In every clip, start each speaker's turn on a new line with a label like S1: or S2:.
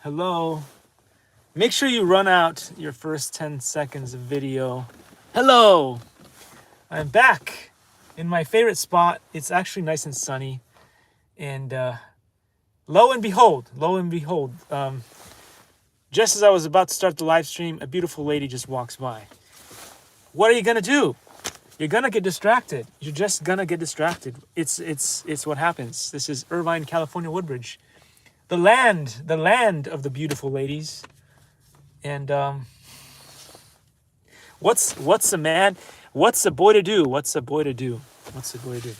S1: Hello. Make sure you run out your first 10 seconds of video. Hello. I'm back in my favorite spot. It's actually nice and sunny. And lo and behold, just as I was about to start the live stream, a beautiful lady just walks by. What are you going to do? You're going to get distracted. You're just going to get distracted. It's what happens. This is Irvine, California, Woodbridge. The land of the beautiful ladies. And what's a man? What's a boy to do? What's a boy to do? What's a boy to do?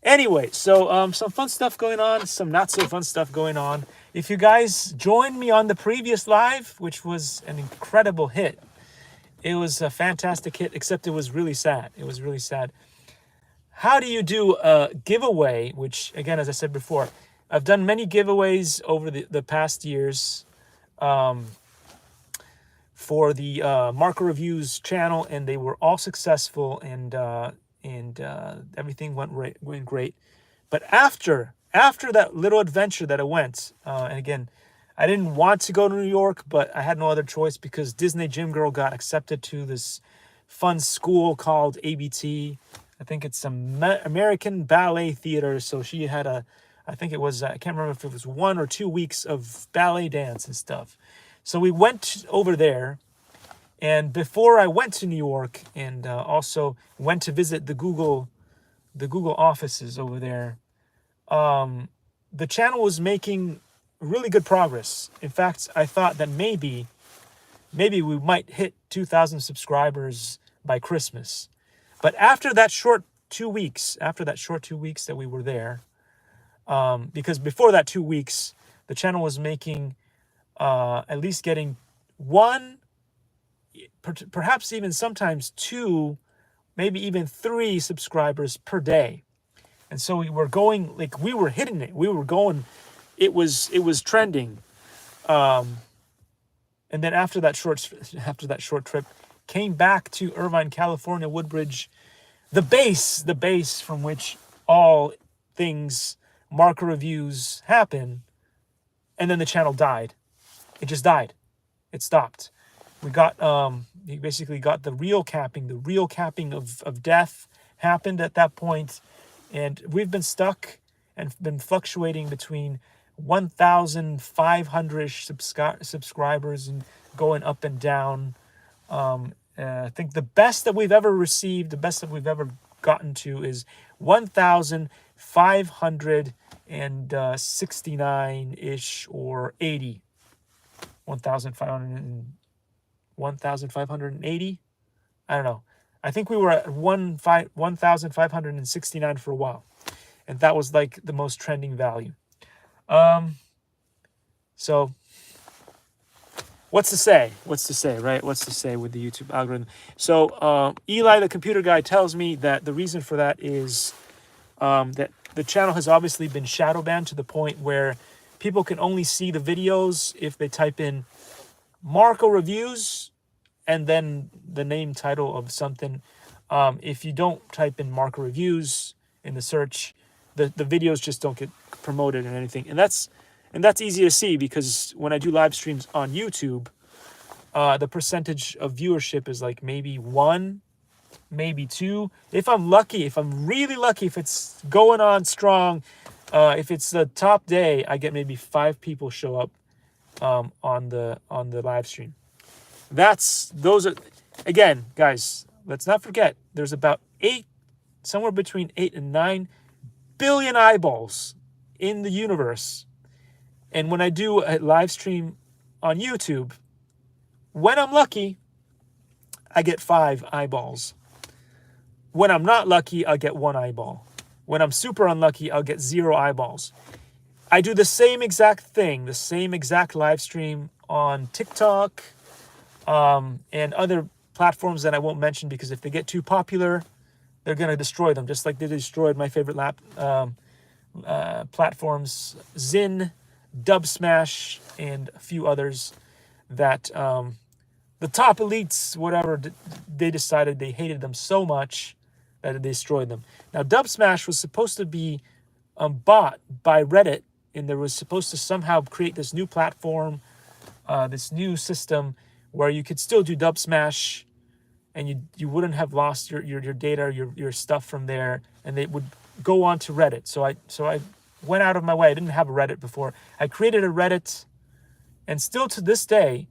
S1: Anyway, so some fun stuff going on, some not so fun stuff going on. If you guys joined me on the previous live, which was an incredible hit, it was a fantastic hit, except it was really sad. It was really sad. How do you do a giveaway, which, again, as I said before, I've done many giveaways over the past years for the Marker Reviews channel, and they were all successful, and everything went great. But after that little adventure that I went, and again, I didn't want to go to New York, but I had no other choice because Disney Gym Girl got accepted to this fun school called ABT. I think it's American Ballet Theater. So she had I think it was, I can't remember if it was 1 or 2 weeks of ballet dance and stuff. So we went over there. And before I went to New York, and also went to visit the Google offices over there, the channel was making really good progress. In fact, I thought that maybe we might hit 2,000 subscribers by Christmas. But after that short 2 weeks, that we were there, because before that 2 weeks, the channel was making at least getting 1, perhaps even sometimes 2, maybe even 3 subscribers per day. And so we were going, like, we were hitting it. We were going, it was trending. And then after that short trip, came back to Irvine, California, Woodbridge, the base from which all things Marker Reviews happen. And then the channel died. It just died. It stopped. We got, we basically got the real capping of death happened at that point. And we've been stuck and been fluctuating between 1,500-ish subscribers and going up and down. I think the best that we've ever received, the best that we've ever gotten to is 1,569-ish or 80. 1,580? I don't know. I think we were at 1,569 for a while. And that was like the most trending value. So what's to say, right? What's to say with the YouTube algorithm? So Eli, the computer guy, tells me that the reason for that is that the channel has obviously been shadow banned to the point where people can only see the videos if they type in Marco Reviews and then the name title of something. If you don't type in Marco Reviews in the search, the videos just don't get promoted or anything. And that's easy to see because when I do live streams on YouTube, the percentage of viewership is like maybe 1, maybe 2. If I'm really lucky, if it's going on strong, if it's the top day, I get maybe 5 people show up on the live stream. Those are, again, guys, let's not forget, there's about somewhere between 8 and 9 billion eyeballs in the universe. And when I do a live stream on YouTube, when I'm lucky, I get 5 eyeballs. When I'm not lucky, I'll get 1 eyeball. When I'm super unlucky, I'll get 0 eyeballs. I do the same exact thing, the same exact live stream on TikTok and other platforms that I won't mention because if they get too popular, they're going to destroy them, just like they destroyed my favorite platforms, Zin, Dubsmash, and a few others that the top elites, whatever, they decided they hated them so much that they destroyed them. Now, Dubsmash was supposed to be bought by Reddit and there was supposed to somehow create this new platform, this new system where you could still do dub smash, and you wouldn't have lost your data, your stuff from there, and they would go on to Reddit. So I went out of my way. I didn't have a Reddit before. I created a Reddit, and still to this day,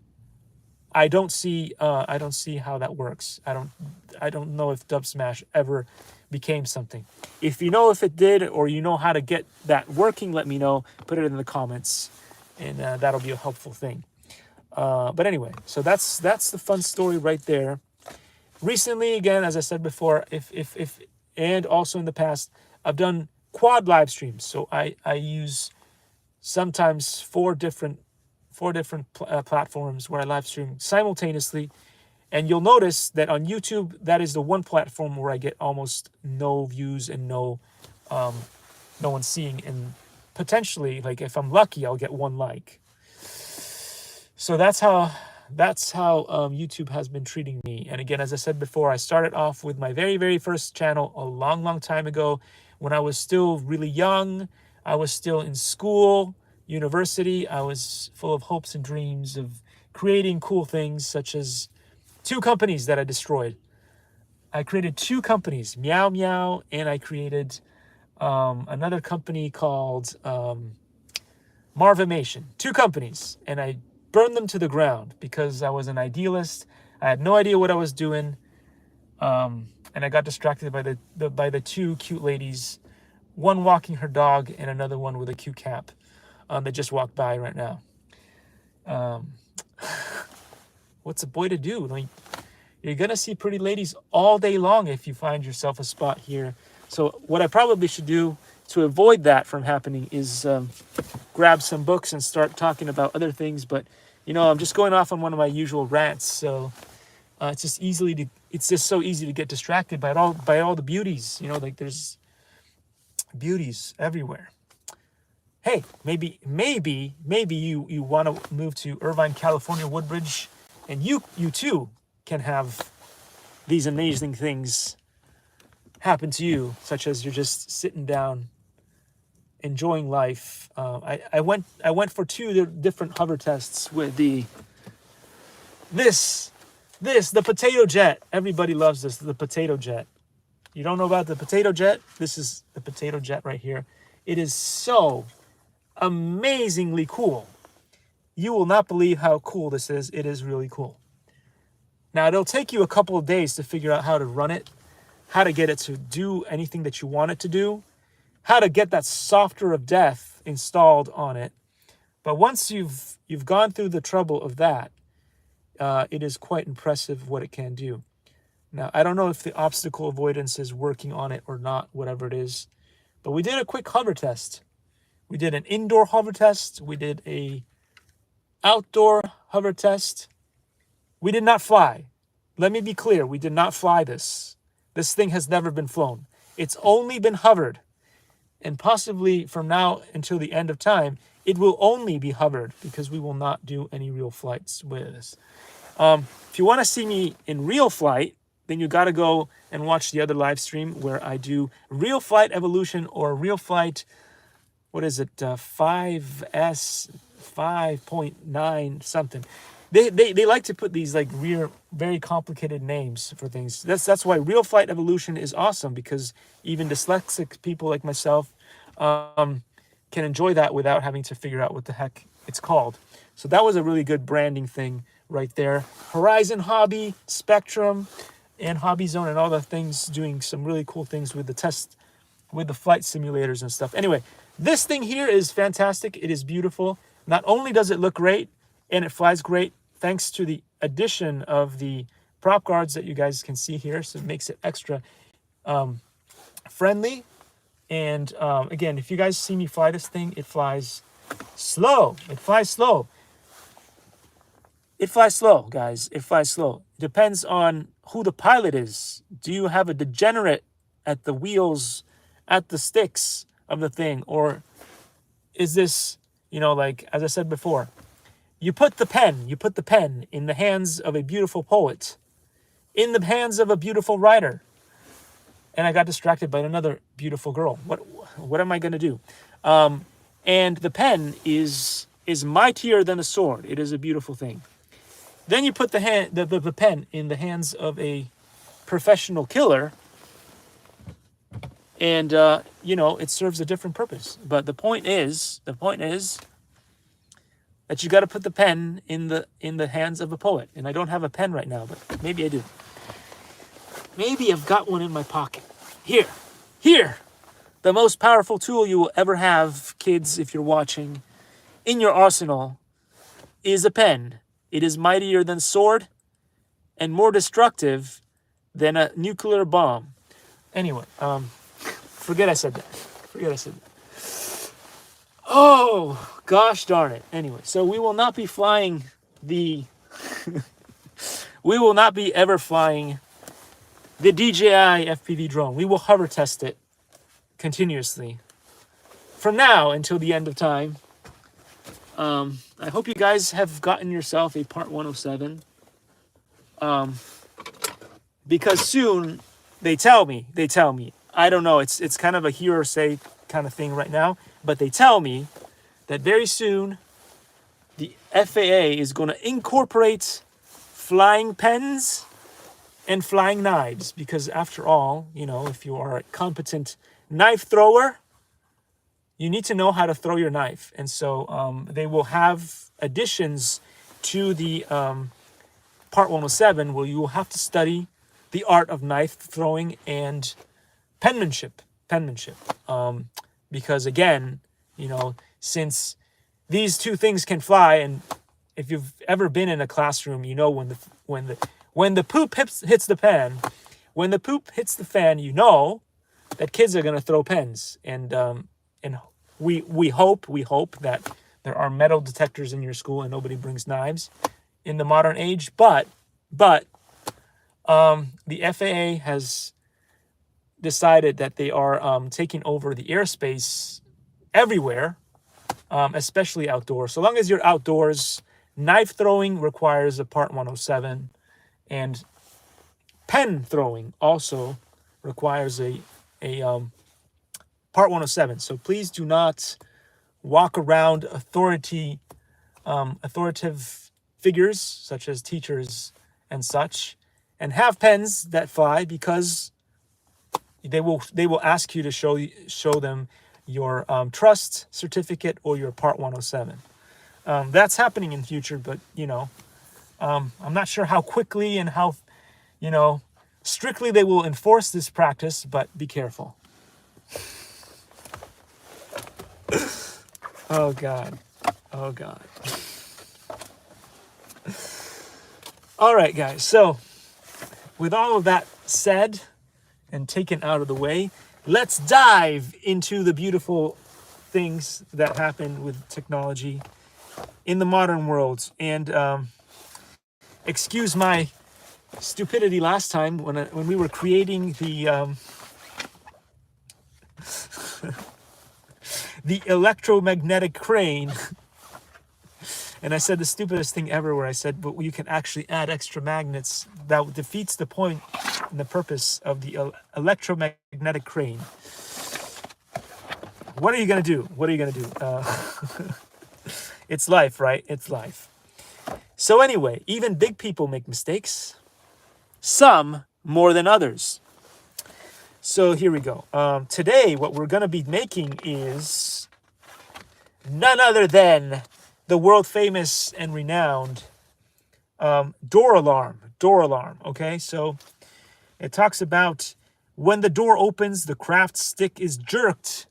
S1: I don't see how that works. I don't know if dub smash ever became something. If you know if it did, or you know how to get that working, let me know. Put it in the comments, and that'll be a helpful thing. But anyway, so that's the fun story right there. Recently, again, as I said before, if and also in the past, I've done quad live streams. So I use sometimes four different platforms where I live stream simultaneously. And you'll notice that on YouTube, that is the one platform where I get almost no views and no one seeing. And potentially, like if I'm lucky, I'll get one like. So that's how YouTube has been treating me. And again, as I said before, I started off with my very, very first channel a long time ago when I was still really young. I was still in school, university. I was full of hopes and dreams of creating cool things, such as 2 companies that I destroyed. I created 2 companies, Meow Meow, and I created another company called Marvimation. 2 companies, and I burned them to the ground because I was an idealist. I had no idea what I was doing, and I got distracted by the 2 cute ladies, one walking her dog and another one with a cute cap that just walked by right now. What's a boy to do? Like, you're gonna see pretty ladies all day long if you find yourself a spot here. So what I probably should do to avoid that from happening is grab some books and start talking about other things. But I'm just going off on one of my usual rants. So it's just so easy to get distracted by all the beauties. Like there's beauties everywhere. Hey, maybe you want to move to Irvine, California, Woodbridge, and you too can have these amazing things happen to you, such as you're just sitting down, enjoying life. I went for 2 different hover tests with the potato jet. Everybody loves this, the potato jet. You don't know about the potato jet? This is the potato jet right here. It is so amazingly cool. You will not believe how cool this is. It is really cool. Now, it'll take you a couple of days to figure out how to run it, how to get it to do anything that you want it to do, how to get that software of death installed on it. But once you've gone through the trouble of that, it is quite impressive what it can do. Now, I don't know if the obstacle avoidance is working on it or not, whatever it is, but we did a quick hover test. We did an indoor hover test. We did a outdoor hover test. We did not fly. Let me be clear. We did not fly this. This thing has never been flown. It's only been hovered. And possibly from now until the end of time, it will only be hovered because we will not do any real flights with this. If you want to see me in real flight, then you got to go and watch the other live stream where I do real flight evolution or real flight, what is it, 5S 5.9 something. They like to put these like very complicated names for things. That's why real flight evolution is awesome, because even dyslexic people like myself can enjoy that without having to figure out what the heck it's called. So that was a really good branding thing right there. Horizon Hobby, Spectrum, and Hobby Zone, and all the things doing some really cool things with the test, with the flight simulators and stuff. Anyway, this thing here is fantastic. It is beautiful. Not only does it look great and it flies great, thanks to the addition of the prop guards that you guys can see here, so it makes it extra friendly. And again, if you guys see me fly this thing, it flies slow. It flies slow. It flies slow, guys. It flies slow. It depends on who the pilot is. Do you have a degenerate at the wheels, at the sticks of the thing? Or is this, like, as I said before, you put the pen in the hands of a beautiful poet, in the hands of a beautiful writer. And I got distracted by another beautiful girl. What am I going to do? And the pen is mightier than a sword. It is a beautiful thing. Then you put the pen in the hands of a professional killer, and you know, it serves a different purpose. But the point is that you got to put the pen in the hands of a poet. And I don't have a pen right now, but maybe I do. Maybe I've got one in my pocket. Here. The most powerful tool you will ever have, kids, if you're watching, in your arsenal, is a pen. It is mightier than sword and more destructive than a nuclear bomb. Anyway, forget I said that. Oh, gosh darn it. Anyway, so we will not be flying the... we will not be ever flying the DJI FPV drone. We will hover test it continuously from now until the end of time. I hope you guys have gotten yourself a Part 107. Because soon, they tell me, I don't know, it's kind of a hear or say kind of thing right now, but they tell me that very soon the FAA is going to incorporate flying pens and flying knives, because after all, you know, if you are a competent knife thrower, you need to know how to throw your knife. And so they will have additions to the Part 107 where you will have to study the art of knife throwing and penmanship. Because again, you know, since these two things can fly, and if you've ever been in a classroom, you know when the poop hits the pan, when the poop hits the fan, you know that kids are going to throw pens. And we hope that there are metal detectors in your school and nobody brings knives in the modern age. But the FAA has decided that they are taking over the airspace everywhere, especially outdoors. So long as you're outdoors, knife throwing requires a Part 107, and pen throwing also requires a Part 107. So please do not walk around authoritative figures such as teachers and such, and have pens that fly, because they will ask you to show them your trust certificate or your Part 107. That's happening in the future, but you know, I'm not sure how quickly and how, you know, strictly they will enforce this practice, but be careful. Oh God. All right, guys. So with all of that said and taken out of the way, let's dive into the beautiful things that happen with technology in the modern world. And excuse my stupidity last time when we were creating the the electromagnetic crane. And I said the stupidest thing ever, where I said, but you can actually add extra magnets. That defeats the point and the purpose of the electromagnetic crane. What are you going to do? It's life, right? It's life. So anyway, even big people make mistakes. Some more than others. So here we go. Today, what we're going to be making is none other than the world famous and renowned door alarm. Okay, so it talks about when the door opens, the craft stick is jerked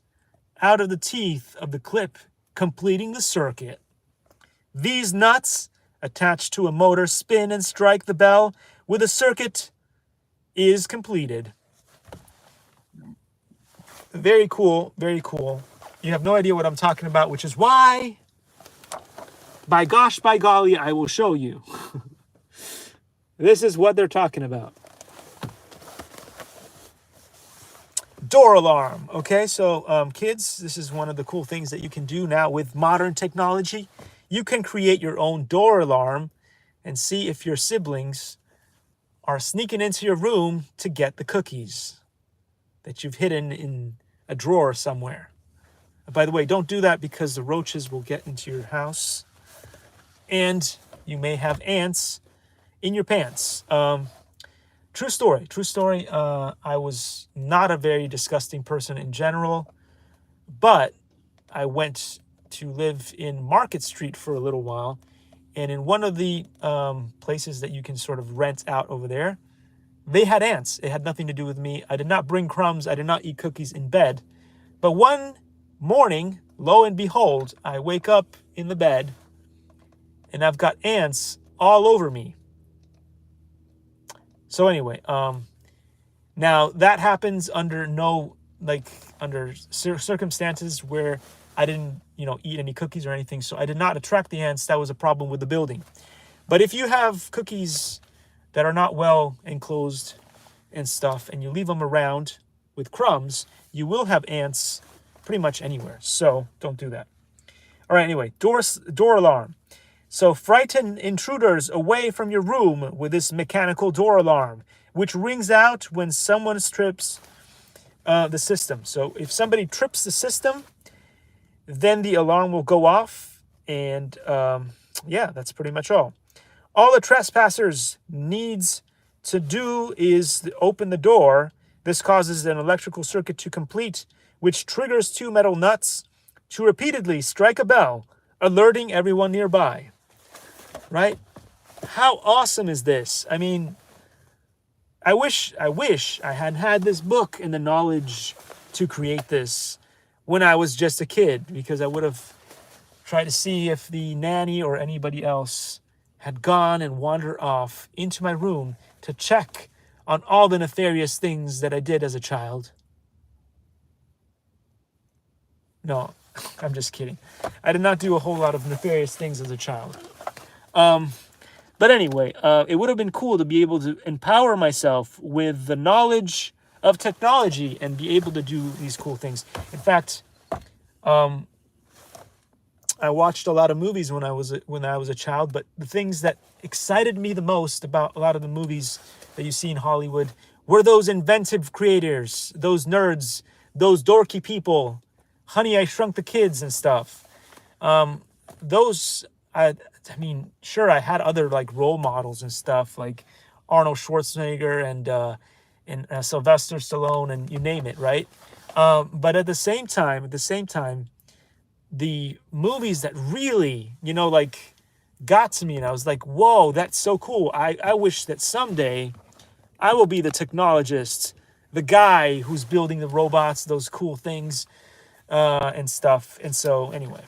S1: out of the teeth of the clip, completing the circuit. These nuts, attached to a motor, spin and strike the bell with the circuit is completed. Very cool, very cool. You have no idea what I'm talking about, which is why, by gosh, by golly, I will show you. This is what they're talking about. Door alarm. Okay, so kids, this is one of the cool things that you can do now with modern technology. You can create your own door alarm and see if your siblings are sneaking into your room to get the cookies that you've hidden in a drawer somewhere. By the way, don't do that because the roaches will get into your house and you may have ants in your pants. True story. True story. I was not a very disgusting person in general, but I went to live in Market Street for a little while. And in one of the places that you can sort of rent out over there, they had ants. It had nothing to do with me. I did not bring crumbs. I did not eat cookies in bed. But one morning, lo and behold, I wake up in the bed and I've got ants all over me. So anyway, now that happens under circumstances where I didn't, eat any cookies or anything. So I did not attract the ants. That was a problem with the building. But if you have cookies that are not well enclosed and stuff, and you leave them around with crumbs, you will have ants pretty much anywhere. So don't do that. All right, anyway, door alarm. So frighten intruders away from your room with this mechanical door alarm, which rings out when someone trips the system. So if somebody trips the system, then the alarm will go off. And yeah, that's pretty much all. All the trespassers needs to do is open the door. This causes an electrical circuit to complete, which triggers two metal nuts to repeatedly strike a bell, alerting everyone nearby. Right? How awesome is this? I mean, I wish I had this book and the knowledge to create this when I was just a kid, because I would have tried to see if the nanny or anybody else had gone and wandered off into my room to check on all the nefarious things that I did as a child. No, I'm just kidding. I did not do a whole lot of nefarious things as a child. But anyway, it would have been cool to be able to empower myself with the knowledge of technology and be able to do these cool things. In fact, I watched a lot of movies when I was a child, but the things that excited me the most about a lot of the movies that you see in Hollywood were those inventive creators, those nerds, those dorky people, Honey, I Shrunk the Kids and stuff. I mean, sure, I had other like role models and stuff like Arnold Schwarzenegger and Sylvester Stallone and you name it, right? But at the same time, the movies that really, got to me and I was like, whoa, that's so cool. I wish that someday I will be the technologist, the guy who's building the robots, those cool things and stuff. And so anyway,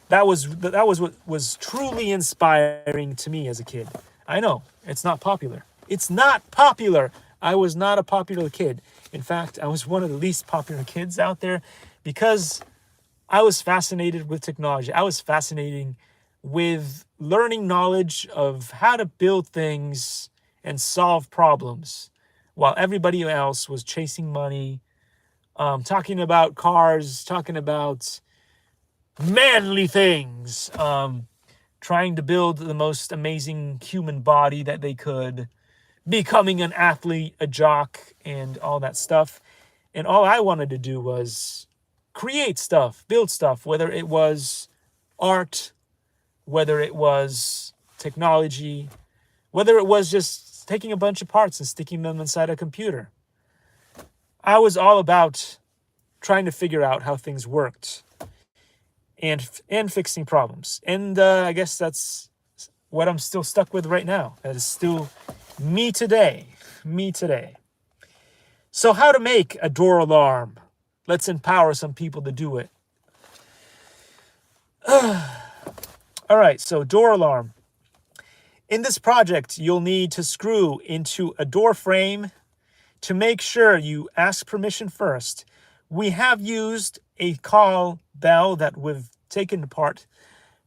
S1: that was what was truly inspiring to me as a kid. I know, it's not popular. It's not popular. I was not a popular kid. In fact, I was one of the least popular kids out there because I was fascinated with technology. I was fascinated with learning knowledge of how to build things and solve problems while everybody else was chasing money, talking about cars, talking about manly things, trying to build the most amazing human body that they could, becoming an athlete, a jock, and all that stuff. And all I wanted to do was create stuff, build stuff, whether it was art, whether it was technology, whether it was just taking a bunch of parts and sticking them inside a computer. I was all about trying to figure out how things worked and fixing problems. And I guess that's what I'm still stuck with right now. That is still me today. So how to make a door alarm? Let's empower some people to do it. All right, so door alarm. In this project, you'll need to screw into a door frame. To make sure you ask permission first, we have used a call bell that we've taken apart,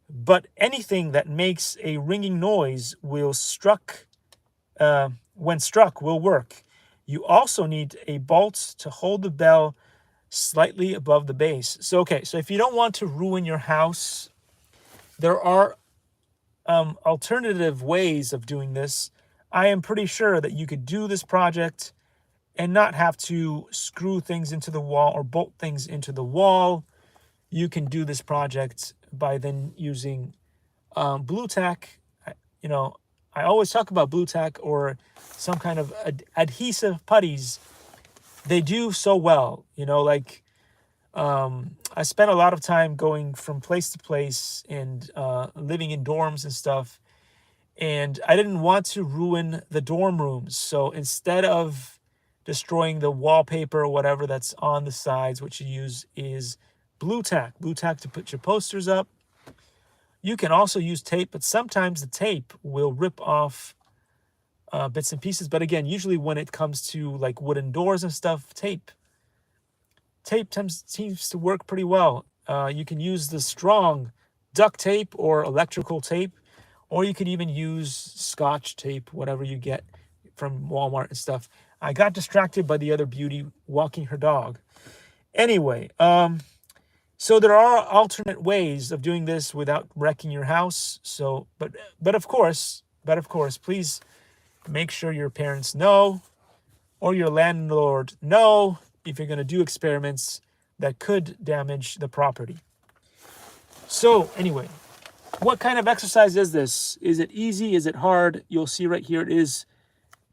S1: but anything that makes a ringing noise when struck will work. You also need a bolt to hold the bell slightly above the base. So if you don't want to ruin your house, there are alternative ways of doing this. I am pretty sure that you could do this project and not have to screw things into the wall or bolt things into the wall you can do this project by then using blue tack. You know, I always talk about blue tack or some kind of adhesive putties. They do so well, you know, like I spent a lot of time going from place to place and living in dorms and stuff. And I didn't want to ruin the dorm rooms. So instead of destroying the wallpaper or whatever that's on the sides, what you use is blue tack to put your posters up. You can also use tape, but sometimes the tape will rip off bits and pieces. But again, usually when it comes to like wooden doors and stuff, tape seems to work pretty well. You can use the strong duct tape or electrical tape, or you could even use Scotch tape, whatever you get from Walmart and stuff. I got distracted by the other beauty walking her dog. Anyway, so there are alternate ways of doing this without wrecking your house. So, but of course, please make sure your parents know or your landlord know if you're going to do experiments that could damage the property. So anyway, what kind of exercise is this? Is it easy? Is it hard? You'll see right here it is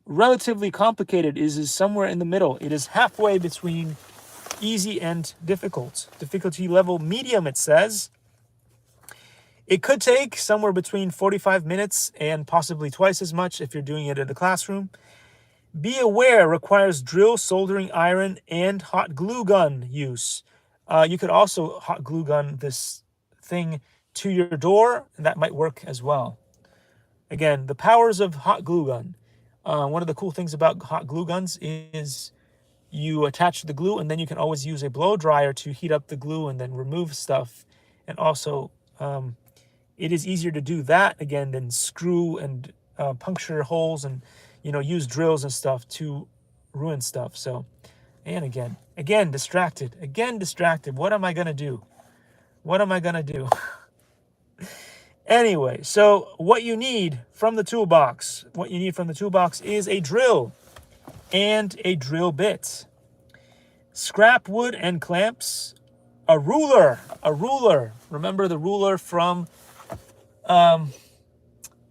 S1: relatively complicated. It is somewhere in the middle. It is halfway between easy and difficult. Difficulty level medium, it says. It could take somewhere between 45 minutes and possibly twice as much if you're doing it in the classroom. Be aware, requires drill, soldering iron, and hot glue gun use. You could also hot glue gun this thing to your door, and that might work as well. Again, the powers of hot glue gun. One of the cool things about hot glue guns is you attach the glue, and then you can always use a blow dryer to heat up the glue and then remove stuff. And also, it is easier to do that again than screw and puncture holes and use drills and stuff to ruin stuff. So, and again distracted. What am I gonna do? Anyway, so what you need from the toolbox is a drill and a drill bit, scrap wood and clamps, a ruler. Remember the ruler from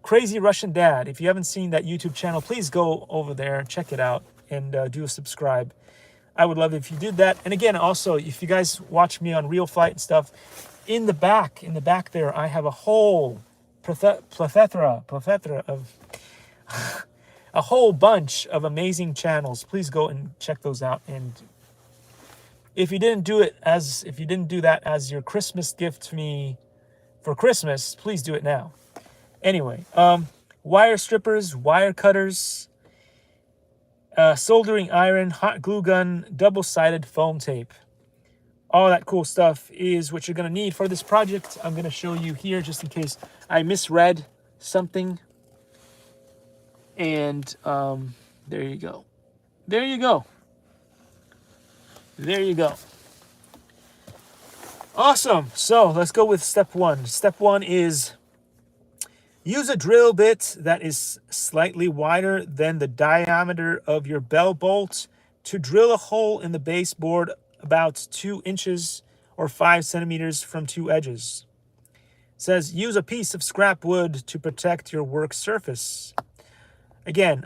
S1: Crazy Russian Dad. If you haven't seen that YouTube channel, please go over there, check it out, and do a subscribe. I would love it if you did that. And again, also, if you guys watch me on Real Flight and stuff, in the back there, I have a whole plethora of a whole bunch of amazing channels. Please go and check those out. And if you didn't do that as your Christmas gift to me for Christmas, please do it now. Anyway, wire strippers, wire cutters, soldering iron, hot glue gun, double-sided foam tape. All that cool stuff is what you're going to need for this project. I'm going to show you here just in case I misread something. And there you go. Awesome. So let's go with step one. Step one is use a drill bit that is slightly wider than the diameter of your bell bolt to drill a hole in the baseboard about 2 inches or 5 centimeters from two edges. It says use a piece of scrap wood to protect your work surface. Again,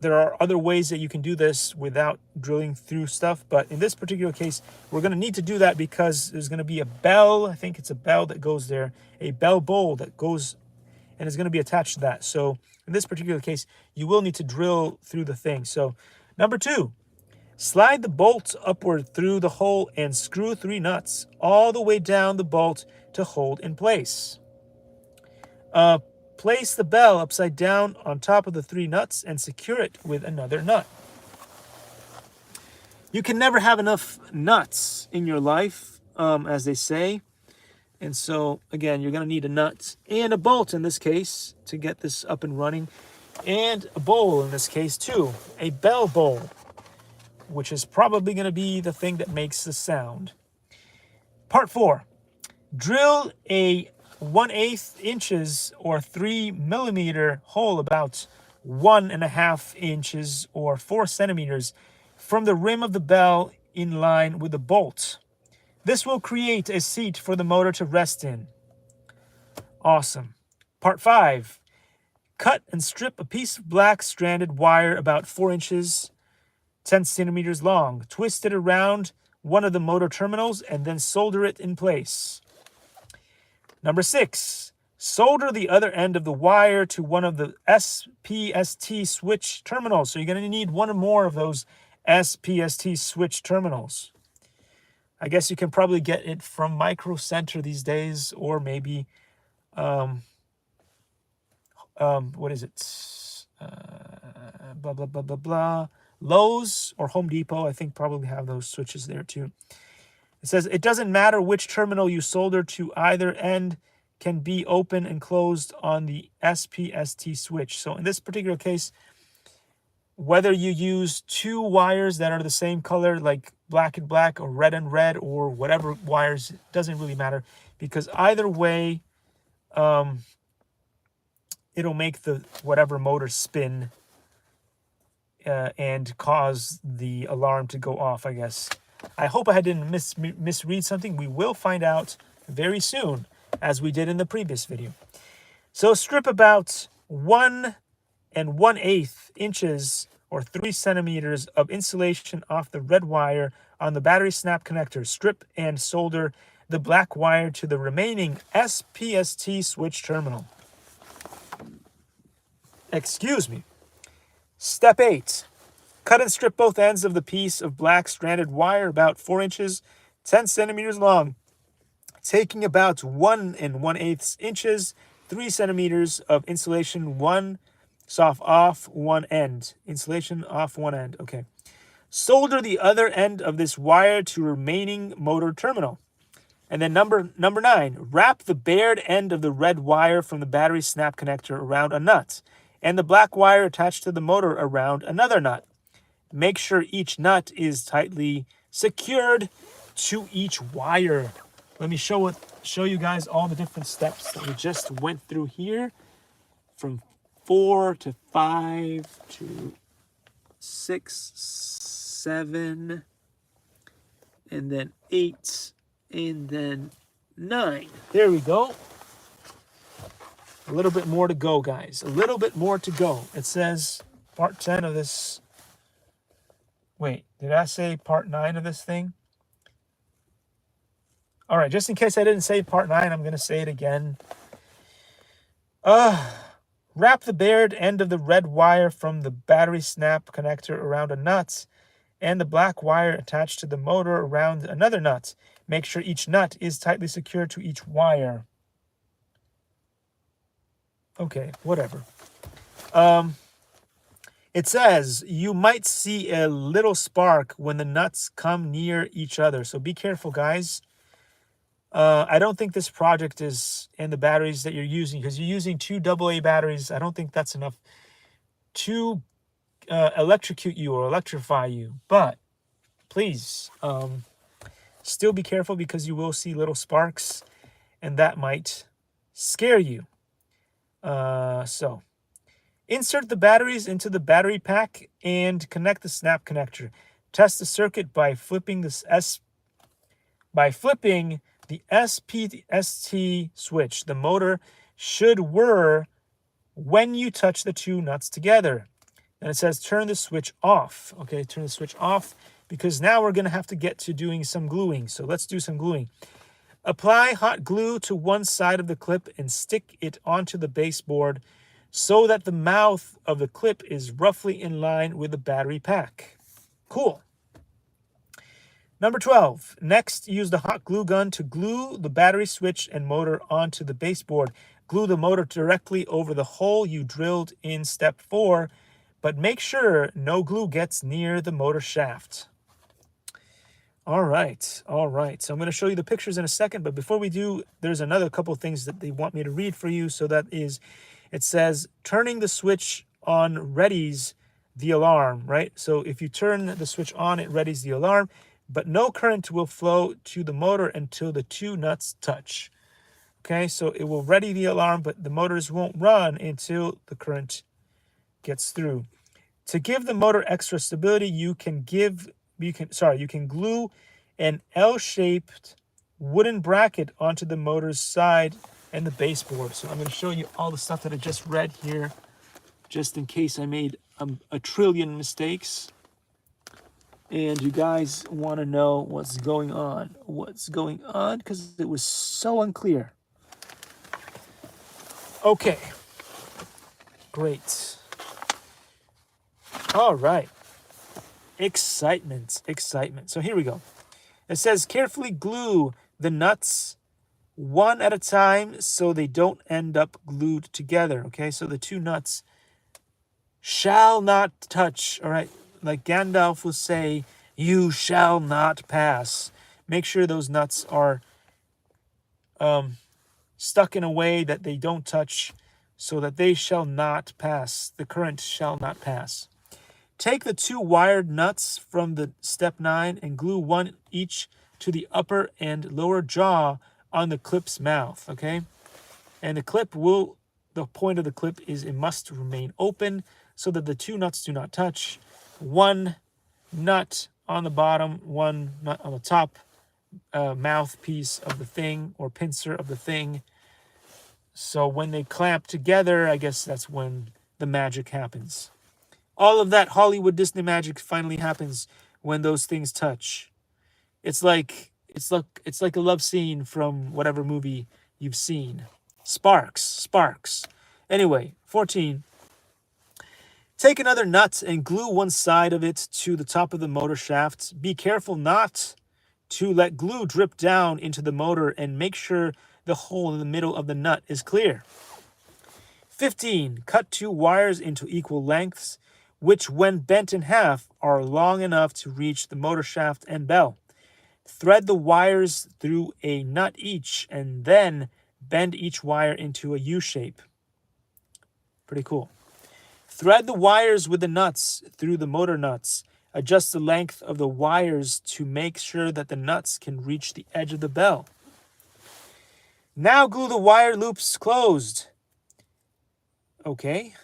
S1: there are other ways that you can do this without drilling through stuff, but in this particular case, we're going to need to do that because there's going to be a bell. I think it's a bell that goes there, a bell bowl that goes and is going to be attached to that. So in this particular case, you will need to drill through the thing. So number 2, slide the bolt upward through the hole and screw 3 nuts all the way down the bolt to hold in place. Place the bell upside down on top of the 3 nuts and secure it with another nut. You can never have enough nuts in your life, as they say. And so, again, you're going to need a nut and a bolt in this case to get this up and running. And a bowl in this case, too. A bell bowl, which is probably going to be the thing that makes the sound. Part 4. Drill a 1/8 inches or 3 millimeter hole about 1.5 inches or 4 centimeters from the rim of the bell in line with the bolt. This will create a seat for the motor to rest in. Awesome. Part 5. Cut and strip a piece of black stranded wire about 4 inches, 10 centimeters long. Twist it around one of the motor terminals and then solder it in place. Number 6. Solder the other end of the wire to one of the SPST switch terminals. So you're going to need one or more of those SPST switch terminals. I guess you can probably get it from Micro Center these days, or maybe, what is it? Blah, blah, blah, blah, blah. Lowe's or Home Depot, I think, probably have those switches there too. It says, it doesn't matter which terminal you solder to, either end can be open and closed on the SPST switch. So in this particular case, whether you use 2 wires that are the same color, like black and black or red and red, or whatever wires, it doesn't really matter, because either way, it'll make the whatever motor spin and cause the alarm to go off, I guess. I hope I didn't misread something. We will find out very soon, as we did in the previous video. So strip about 1 1/8 inches or 3 centimeters of insulation off the red wire on the battery snap connector. Strip and solder the black wire to the remaining SPST switch terminal. Excuse me. Step 8. Cut and strip both ends of the piece of black stranded wire about 4 inches, 10 centimeters long, taking about 1 1/8 inches, 3 centimeters of insulation, off one end. Insulation off one end. Okay. Solder the other end of this wire to remaining motor terminal. And then number 9, wrap the bared end of the red wire from the battery snap connector around a nut, and the black wire attached to the motor around another nut. Make sure each nut is tightly secured to each wire. Let me show you guys all the different steps that we just went through here, from 4 to 5 to 6, 7, and then 8, and then 9. There we go. A little bit more to go, guys. A little bit more to go. It says part 10 of this. Wait, did I say part 9 of this thing? All right, just in case I didn't say part 9, I'm going to say it again. Wrap the bared end of the red wire from the battery snap connector around a nut, and the black wire attached to the motor around another nut. Make sure each nut is tightly secured to each wire. Okay, whatever. It says you might see a little spark when the nuts come near each other. So be careful, guys. I don't think this project is in the batteries that you're using, because you're using 2 AA batteries. I don't think that's enough to electrocute you or electrify you. But please, still be careful, because you will see little sparks, and that might scare you. So insert the batteries into the battery pack and connect the snap connector. Test the circuit by flipping the SPST switch. The motor should whir when you touch the 2 nuts together. And it says turn the switch off. Okay, turn the switch off, because now we're going to have to get to doing some gluing. So let's do some gluing. Apply hot glue to one side of the clip and stick it onto the baseboard so that the mouth of the clip is roughly in line with the battery pack. Cool. Number 12. Next, use the hot glue gun to glue the battery switch and motor onto the baseboard. Glue the motor directly over the hole you drilled in step 4, but make sure no glue gets near the motor shaft. All right. So I'm going to show you the pictures in a second, but before we do, there's another couple of things that they want me to read for you. So that is, it says turning the switch on readies the alarm, right? So if you turn the switch on, it readies the alarm, but no current will flow to the motor until the 2 nuts touch. Okay, so it will ready the alarm, but the motors won't run until the current gets through. To give the motor extra stability, you can glue an L-shaped wooden bracket onto the motor's side and the baseboard. So I'm going to show you all the stuff that I just read here, just in case I made a trillion mistakes. And you guys want to know what's going on. What's going on? Because it was so unclear. Okay. Great. All right. Excitement. Excitement. So here we go. It says, carefully glue the nuts one at a time so they don't end up glued together. Okay, so the two nuts shall not touch. All right, like Gandalf will say, you shall not pass. Make sure those nuts are stuck in a way that they don't touch, so that they shall not pass. The current shall not pass. Take the two wired nuts from the step 9 and glue one each to the upper and lower jaw on the clip's mouth, okay? And the point of the clip is it must remain open so that the two nuts do not touch. One nut on the bottom, one nut on the top, mouthpiece of the thing or pincer of the thing. So when they clamp together, I guess that's when the magic happens. All of that Hollywood Disney magic finally happens when those things touch. It's like a love scene from whatever movie you've seen. Sparks. Anyway, 14. Take another nut and glue one side of it to the top of the motor shaft. Be careful not to let glue drip down into the motor and make sure the hole in the middle of the nut is clear. 15. Cut two wires into equal lengths, which when bent in half are long enough to reach the motor shaft and bell. Thread the wires through a nut each and then bend each wire into a U shape. Pretty cool. Thread the wires with the nuts through the motor nuts. Adjust the length of the wires to make sure that the nuts can reach the edge of the bell. Now glue the wire loops closed. Okay.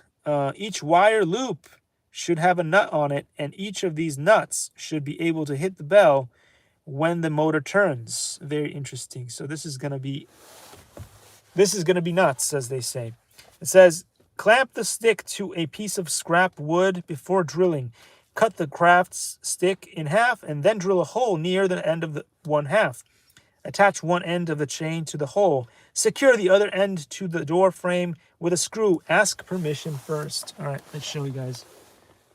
S1: Each wire loop should have a nut on it, and each of these nuts should be able to hit the bell when the motor turns. Very interesting. So this is going to be nuts, as they say. It says, clamp the stick to a piece of scrap wood before drilling. Cut the craft stick in half and then drill a hole near the end of the one half. Attach one end of the chain to the hole. Secure the other end to the door frame with a screw. Ask permission first. All right, let's show you guys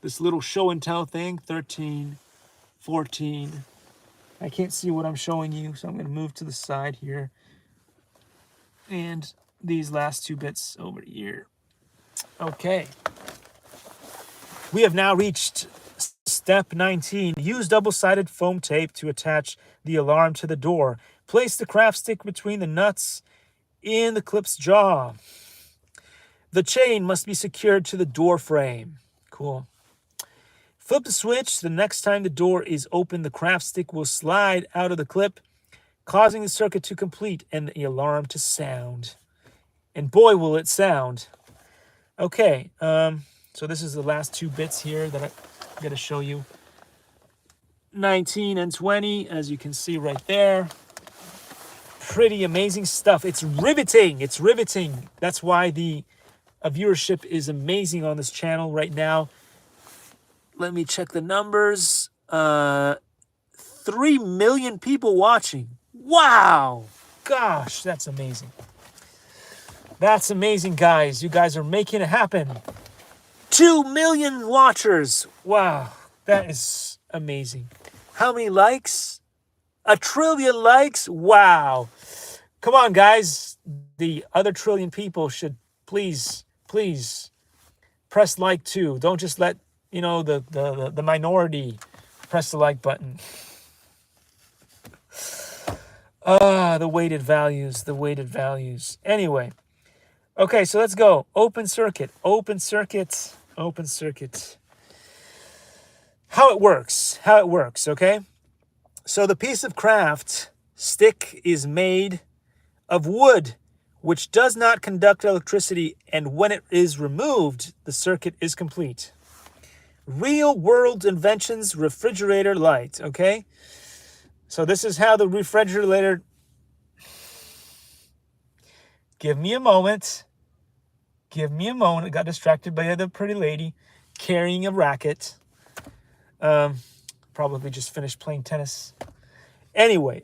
S1: this little show and tell thing. 13, 14. I can't see what I'm showing you, so I'm going to move to the side here. And these last two bits over here. Okay. We have now reached step 19. Use double-sided foam tape to attach the alarm to the door. Place the craft stick between the nuts in the clip's jaw. The chain must be secured to the door frame. Cool. Flip the switch. The next time the door is open, the craft stick will slide out of the clip, causing the circuit to complete and the alarm to sound. And boy, will it sound. Okay, so this is the last two bits here that I'm going to show you. 19 and 20, as you can see right there. Pretty amazing stuff. It's riveting. It's riveting. That's why the viewership is amazing on this channel right now. Let me check the numbers. 3 million people watching. Wow. Gosh, that's amazing. That's amazing, guys. You guys are making it happen. 2 million watchers. Wow, that is amazing. How many likes? 1 trillion likes? Wow. Come on, guys. The other trillion people should please press like too. Don't just let, the minority press the like button. The weighted values. Anyway. Okay, so let's go. Open circuit. How it works, okay? So the piece of craft stick is made of wood, which does not conduct electricity, and when it is removed, the circuit is complete. Real world inventions, refrigerator light, okay? So this is how the refrigerator... Give me a moment. Give me a moment. I got distracted by the other pretty lady carrying a racket. Probably just finished playing tennis. Anyway,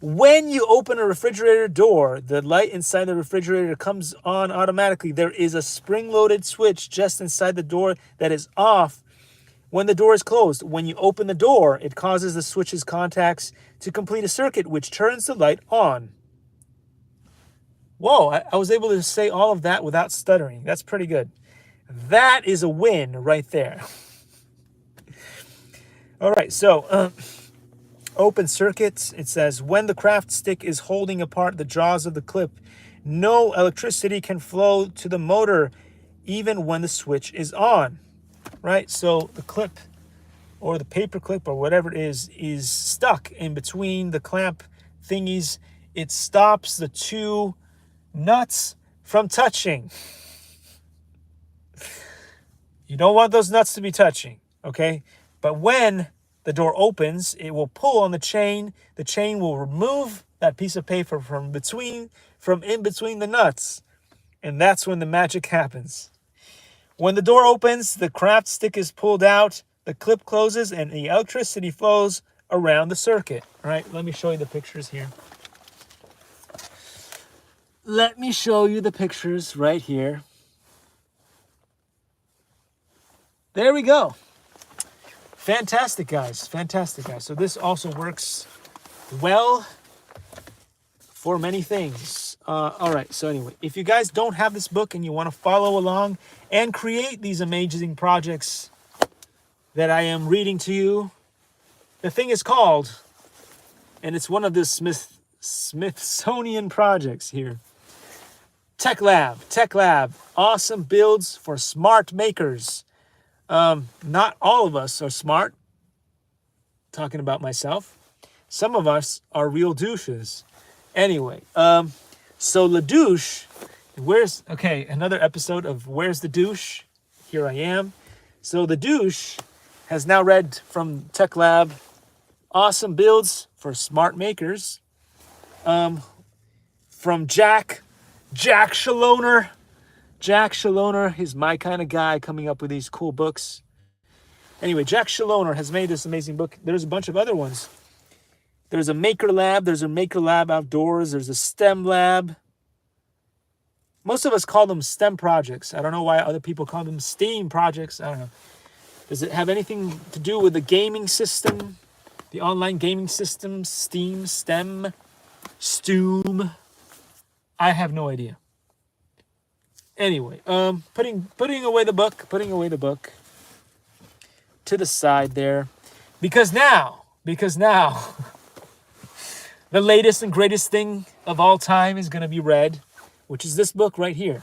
S1: when you open a refrigerator door, the light inside the refrigerator comes on automatically. There is a spring-loaded switch just inside the door that is off when the door is closed. When you open the door, it causes the switch's contacts to complete a circuit, which turns the light on. Whoa, I was able to say all of that without stuttering. That's pretty good. That is a win right there. All right, so open circuits. It says, when the craft stick is holding apart the jaws of the clip, no electricity can flow to the motor even when the switch is on. Right, so the clip or the paper clip or whatever it is stuck in between the clamp thingies. It stops the two nuts from touching. You don't want those nuts to be touching, okay? But when the door opens, it will pull on the chain. The chain will remove that piece of paper from in between the nuts. And that's when the magic happens. When the door opens, the craft stick is pulled out, the clip closes, and the electricity flows around the circuit. All right, let me show you the pictures here. Let me show you the pictures right here. There we go. Fantastic, guys. Fantastic, guys. So this also works well for many things. All right, so anyway, if you guys don't have this book and you want to follow along and create these amazing projects that I am reading to you, the thing is called, and it's one of the Smithsonian projects here, Tech Lab, awesome builds for smart makers. Not all of us are smart. Talking about myself. Some of us are real douches. Anyway, so La Douche, another episode of Where's the Douche? Here I am. So the Douche has now read from Tech Lab, awesome builds for smart makers. From Jack Shaloner. Jack Shaloner is my kind of guy coming up with these cool books. Anyway, Jack Shaloner has made this amazing book. There's a bunch of other ones. There's a Maker Lab. There's a Maker Lab Outdoors. There's a STEM Lab. Most of us call them STEM projects. I don't know why other people call them STEAM projects. I don't know. Does it have anything to do with the gaming system? The online gaming system? Steam? STEM? Stoom? I have no idea. Anyway, putting away the book to the side there, because now, the latest and greatest thing of all time is going to be read, which is this book right here.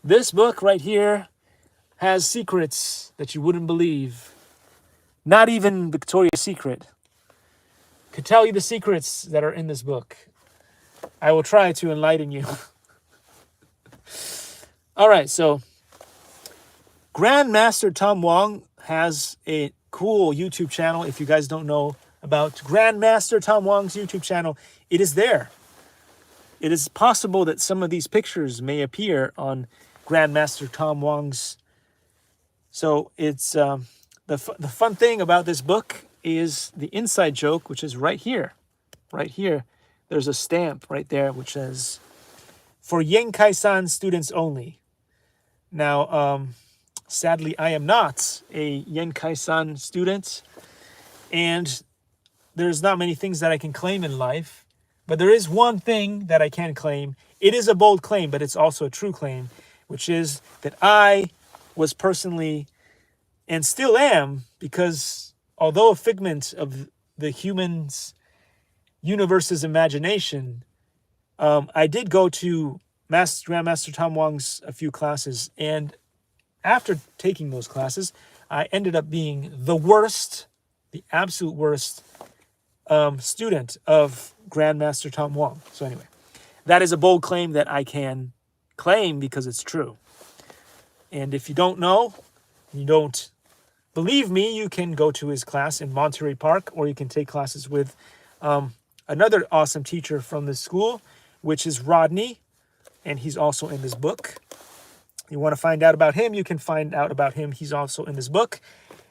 S1: This book right here has secrets that you wouldn't believe. Not even Victoria's Secret could tell you the secrets that are in this book. I will try to enlighten you. All right, so Grandmaster Tom Wong has a cool YouTube channel. If you guys don't know about Grandmaster Tom Wong's YouTube channel, it is there. It is possible that some of these pictures may appear on Grandmaster Tom Wong's. So it's the fun thing about this book is the inside joke, which is right here. Right here, there's a stamp right there which says, "For Yenkai-san students only." Now, sadly, I am not a Yenkai-san student, and there's not many things that I can claim in life, but there is one thing that I can claim. It is a bold claim, but it's also a true claim, which is that I was personally, and still am, because although a figment of the universe's imagination, I did go to Grandmaster Tom Wong's a few classes, and after taking those classes, I ended up being the absolute worst student of Grandmaster Tom Wong. So anyway, that is a bold claim that I can claim because it's true. And if you don't know, you don't believe me, you can go to his class in Monterey Park, or you can take classes with another awesome teacher from the school, which is Rodney, and he's also in this book. You want to find out about him, you can find out about him. He's also in this book.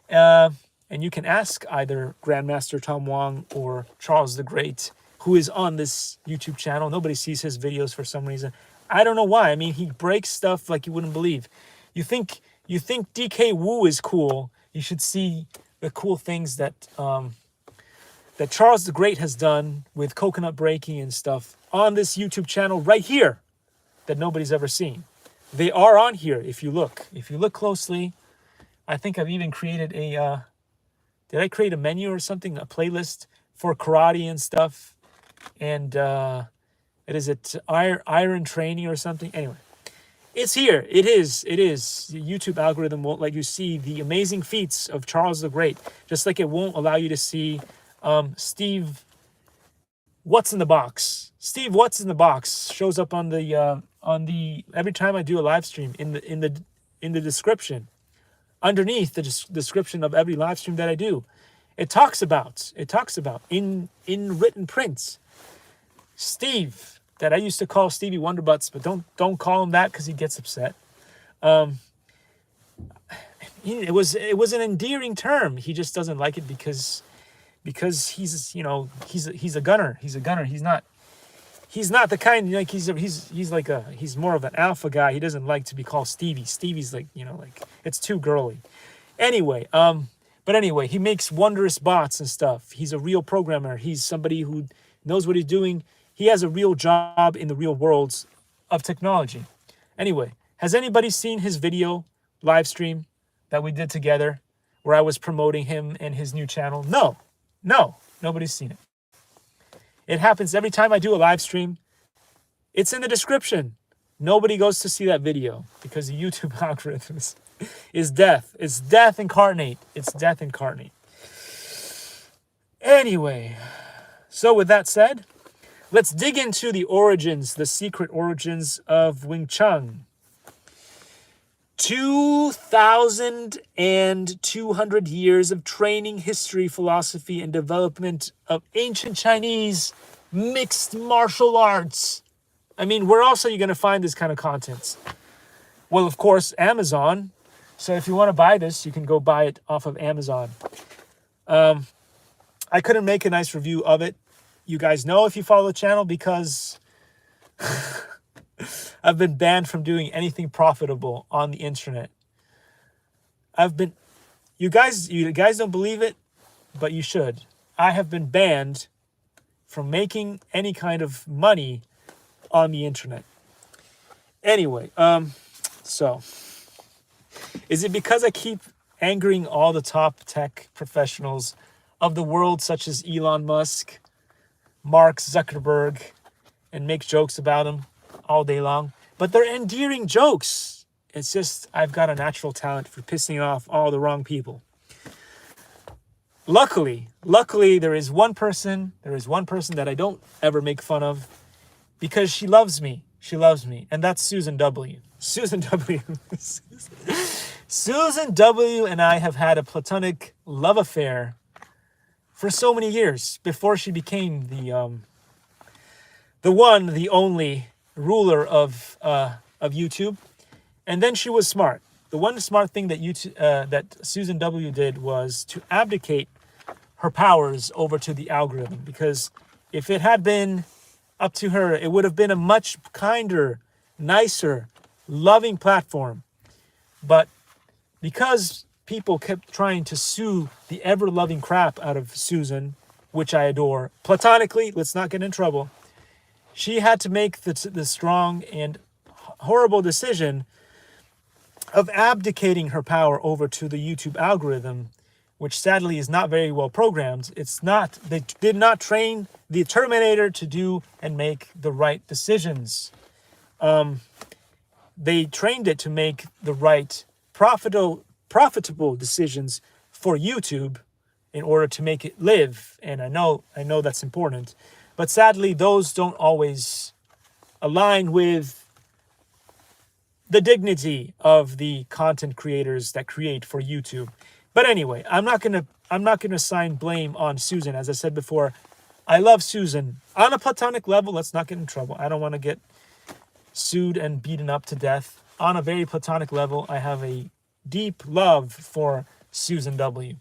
S1: And you can ask either Grandmaster Tom Wong or Charles the Great, who is on this YouTube channel. Nobody sees his videos for some reason. I don't know why. I mean, he breaks stuff like you wouldn't believe. You think DK Wu is cool. You should see the cool things that that Charles the Great has done with coconut breaking and stuff on this YouTube channel right here that nobody's ever seen. They are on here if you look. If you look closely, I think I've even created a... did I create a menu or something? A playlist for karate and stuff. And iron training or something? Anyway, it's here. It is. The YouTube algorithm won't let you see the amazing feats of Charles the Great. Just like it won't allow you to see Steve What's in the Box. Steve What's in the Box shows up on the every time I do a live stream in the description. Underneath the description of every live stream that I do, it talks about in written print, Steve, that I used to call Stevie Wonderbutts, but don't call him that because he gets upset. It was an endearing term. He just doesn't like it because he's a gunner. He's a gunner. He's not the kind, like he's more of an alpha guy. He doesn't like to be called Stevie. Stevie's like it's too girly. Anyway, he makes wondrous bots and stuff. He's a real programmer. He's somebody who knows what he's doing. He has a real job in the real worlds of technology. Anyway, has anybody seen his video live stream that we did together where I was promoting him and his new channel? No, nobody's seen it. It happens every time I do a live stream. It's in the description. Nobody goes to see that video because the YouTube algorithms is death. It's death incarnate. It's death incarnate. Anyway, so with that said, let's dig into the origins, the secret origins of Wing Chun. 2,200 years of training, history, philosophy, and development of ancient Chinese mixed martial arts. I mean, where else are you going to find this kind of content? Well, of course, Amazon. So if you want to buy this, you can go buy it off of Amazon. I couldn't make a nice review of it. You guys know if you follow the channel because... I've been banned from doing anything profitable on the internet. You guys don't believe it, but you should. I have been banned from making any kind of money on the internet. Anyway, so is it because I keep angering all the top tech professionals of the world, such as Elon Musk, Mark Zuckerberg, and make jokes about him all day long? But they're endearing jokes. It's just I've got a natural talent for pissing off all the wrong people. Luckily, there is one person that I don't ever make fun of because she loves me. She loves me, and that's Susan W. Susan W. Susan W. and I have had a platonic love affair for so many years before she became the one, the only ruler of YouTube. And then she was smart. The one smart thing that that Susan W. did was to abdicate her powers over to the algorithm, because if it had been up to her, it would have been a much kinder, nicer, loving platform. But because people kept trying to sue the ever-loving crap out of Susan, which I adore, platonically, let's not get in trouble, she had to make the strong and horrible decision of abdicating her power over to the YouTube algorithm, which sadly is not very well programmed. They did not train the Terminator to do and make the right decisions. They trained it to make the right profitable decisions for YouTube in order to make it live. And I know that's important. But sadly, those don't always align with the dignity of the content creators that create for YouTube. But anyway, I'm not gonna assign blame on Susan. As I said before, I love Susan on a platonic level. Let's not get in trouble. I don't want to get sued and beaten up to death. On a very platonic level, I have a deep love for Susan W.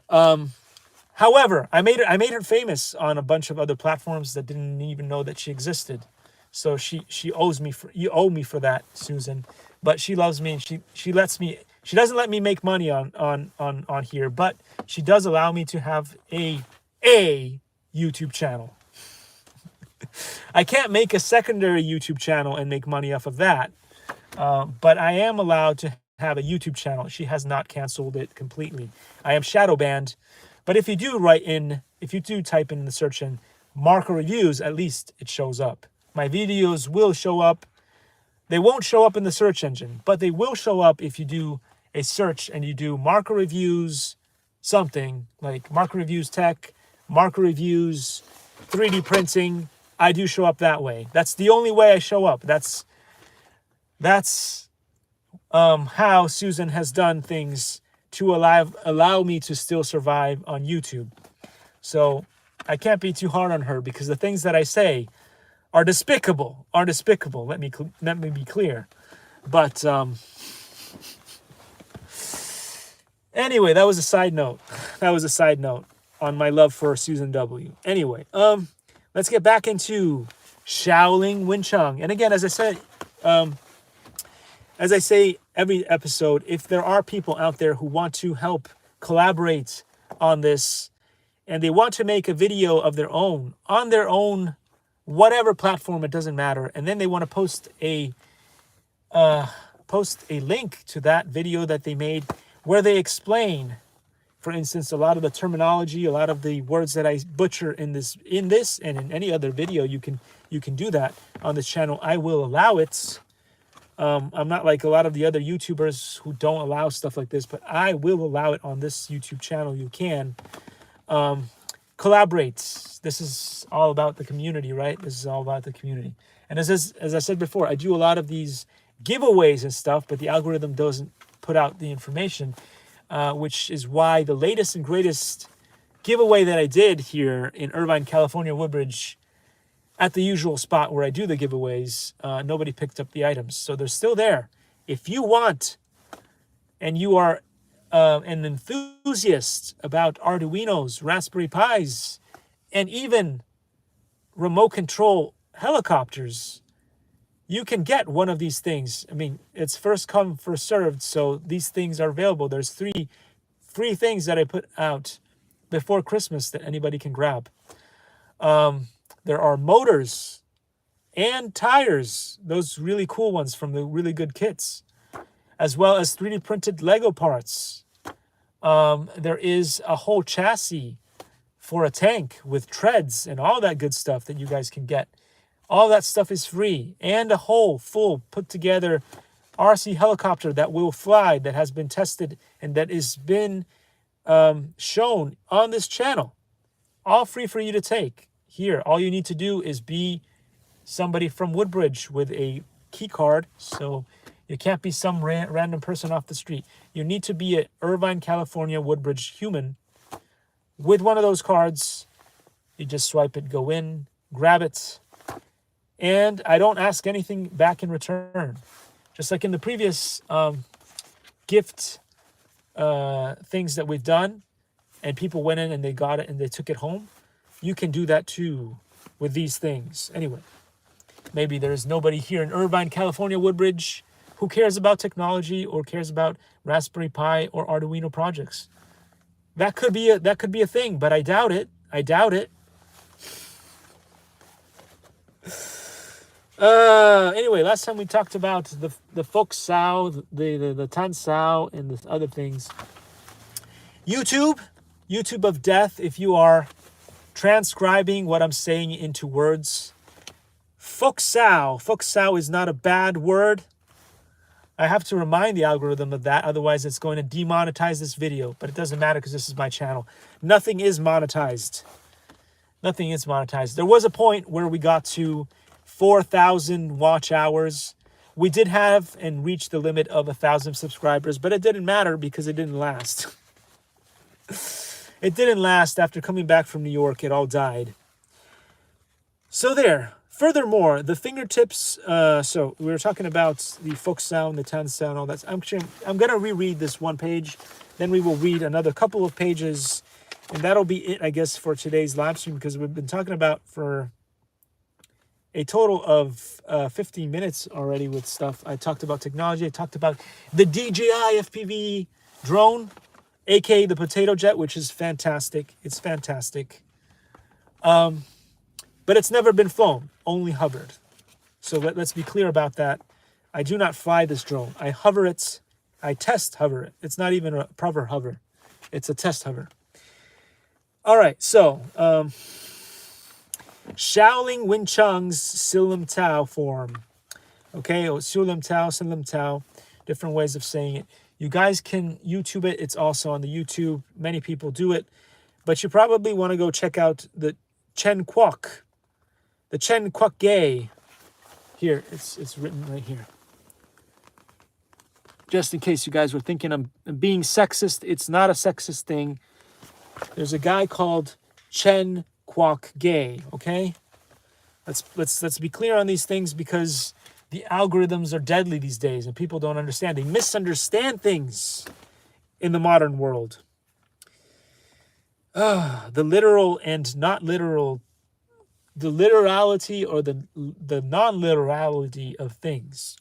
S1: However, I made her famous on a bunch of other platforms that didn't even know that she existed. So she owes me for you owe me for that, Susan. But she loves me, and she lets me. She doesn't let me make money on here, but she does allow me to have a YouTube channel. I can't make a secondary YouTube channel and make money off of that, but I am allowed to have a YouTube channel. She has not canceled it completely. I am shadow banned, but if you do type in the search in Marco Reviews, at least it shows up. My videos will show up. They won't show up in the search engine, but they will show up if you do a search and you do Marco Reviews something, like Marco Reviews Tech, Marco Reviews 3D printing. I do show up that way. That's the only way I show up. That's how Susan has done things to allow me to still survive on YouTube. So I can't be too hard on her, because the things that I say are despicable. Let me be clear. But anyway, that was a side note. On my love for Susan W. Anyway, let's get back into Shaolin Wing Chun. And again, as I say every episode, if there are people out there who want to help collaborate on this, and they want to make a video of their own, on their own, whatever platform, it doesn't matter, and then they want to post a link to that video that they made, where they explain, for instance, a lot of the terminology, a lot of the words that I butcher in this and in any other video. You can do that on this channel. I will allow it. I'm not like a lot of the other YouTubers who don't allow stuff like this, but I will allow it on this YouTube channel. You can collaborate. This is all about the community, right? This is all about the community. And as I said before, I do a lot of these giveaways and stuff, but the algorithm doesn't put out the information, which is why the latest and greatest giveaway that I did here in Irvine, California, Woodbridge, at the usual spot where I do the giveaways, nobody picked up the items. So they're still there. If you want, and you are an enthusiast about Arduinos, Raspberry Pis, and even remote control helicopters, you can get one of these things. I mean, it's first come, first served, so these things are available. There's 3 free things that I put out before Christmas that anybody can grab. There are motors and tires, those really cool ones from the really good kits, as well as 3D printed Lego parts. There is a whole chassis for a tank with treads and all that good stuff that you guys can get. All that stuff is free, and a whole full put together RC helicopter that will fly, that has been tested and that has been shown on this channel. All free for you to take. Here, all you need to do is be somebody from Woodbridge with a key card. So you can't be some random person off the street. You need to be a Irvine, California, Woodbridge human with one of those cards. You just swipe it, go in, grab it, and I don't ask anything back in return. Just like in the previous gift things that we've done, and people went in and they got it and they took it home, you can do that too with these things. Anyway, maybe there's nobody here in Irvine, California, Woodbridge, who cares about technology or cares about Raspberry Pi or Arduino projects. That could be a thing, but I doubt it. Anyway, last time we talked about the folk sao, the tan sao, and the other things. YouTube of death. If you are transcribing what I'm saying into words, folk sao is not a bad word. I have to remind the algorithm of that, otherwise it's going to demonetize this video. But it doesn't matter because this is my channel. Nothing is monetized. There was a point where we got to 4,000 watch hours. We did have and reach the limit of 1,000 subscribers, but it didn't matter because it didn't last. It didn't last. After coming back from New York, it all died. So there. Furthermore, the fingertips. So we were talking about the folk sound, the tan sound, all that. I'm gonna reread this one page, then we will read another couple of pages, and that'll be it, I guess, for today's live stream, because we've been talking about for a total of 15 minutes already with stuff. I talked about technology. I talked about the DJI FPV drone, aka the potato jet, which is fantastic. It's fantastic. But it's never been flown, only hovered. So let's be clear about that. I do not fly this drone. I hover it. I test hover it. It's not even a proper hover. It's a test hover. All right, so Shaolin Wing Chun's Silim Tao form. Okay, or Silim Tao, different ways of saying it. You guys can YouTube it. It's also on the YouTube. Many people do it. But you probably want to go check out the Chen Kwok. The Chen Kwok Gay. Here, it's written right here. Just in case you guys were thinking I'm being sexist, it's not a sexist thing. There's a guy called Chen Kwok Gay, okay? Let's be clear on these things, because the algorithms are deadly these days and people don't understand. They misunderstand things in the modern world. The literal and not literal, the literality or the non-literality of things.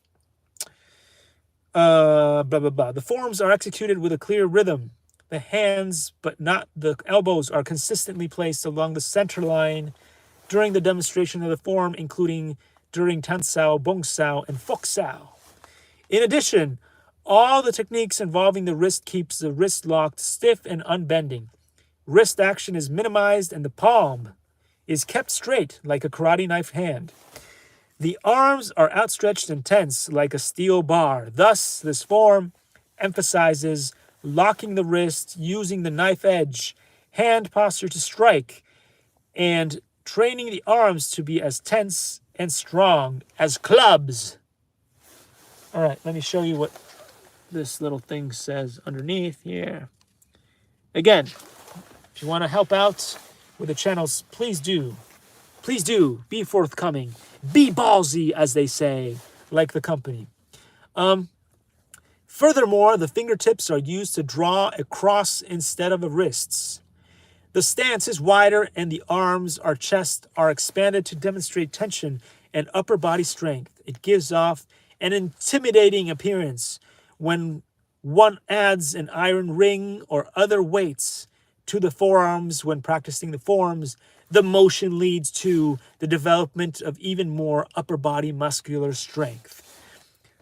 S1: Blah, blah, blah. The forms are executed with a clear rhythm. The hands, but not the elbows, are consistently placed along the center line during the demonstration of the form, including during Tansao, Bongsao, and Foksao. In addition, all the techniques involving the wrist keeps the wrist locked, stiff, and unbending. Wrist action is minimized, and the palm is kept straight like a karate knife hand. The arms are outstretched and tense like a steel bar. Thus, this form emphasizes locking the wrist, using the knife edge, hand posture to strike, and training the arms to be as tense and strong as clubs. All right, let me show you what this little thing says underneath here. Again, if you want to help out with the channels, please do. Please do. Be forthcoming. Be ballsy, as they say, like the company. Furthermore, the fingertips are used to draw a cross instead of the wrists. The stance is wider and the arms or chest are expanded to demonstrate tension and upper body strength. It gives off an intimidating appearance when one adds an iron ring or other weights to the forearms. When practicing the forms, the motion leads to the development of even more upper body muscular strength.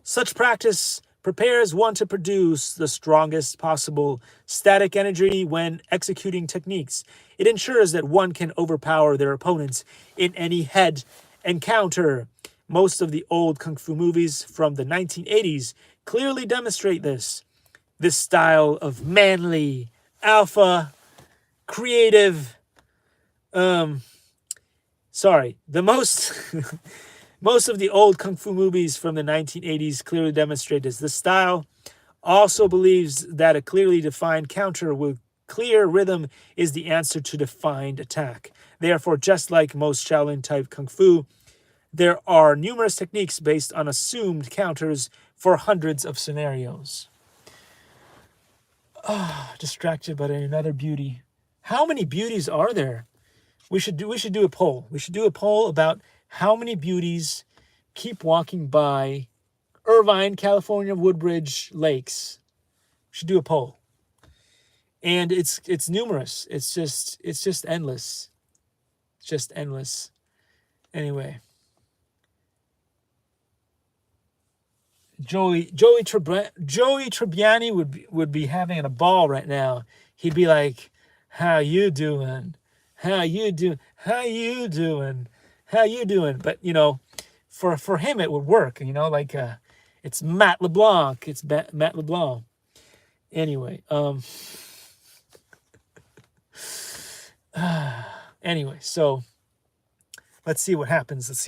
S1: Such practice prepares one to produce the strongest possible static energy when executing techniques. It ensures that one can overpower their opponents in any head encounter. Most of the old kung fu movies from the 1980s clearly demonstrate this. This style of manly, alpha, creative, most of the old kung fu movies from the 1980s clearly demonstrate this. This style also believes that a clearly defined counter with clear rhythm is the answer to defined attack. Therefore, just like most Shaolin-type kung fu, there are numerous techniques based on assumed counters for hundreds of scenarios. Distracted by another beauty. How many beauties are there? We should do a poll. We should do a poll about how many beauties keep walking by Irvine, California, Woodbridge lakes. We should do a poll. And it's numerous. It's just endless. It's just endless. Anyway. Joey Tribbiani would be having a ball right now. He'd be like, "How you doing? How you doing? How you doing? How you doing?" But for him it would work. Like it's Matt LeBlanc. It's Matt LeBlanc. Anyway, anyway, so let's see what happens.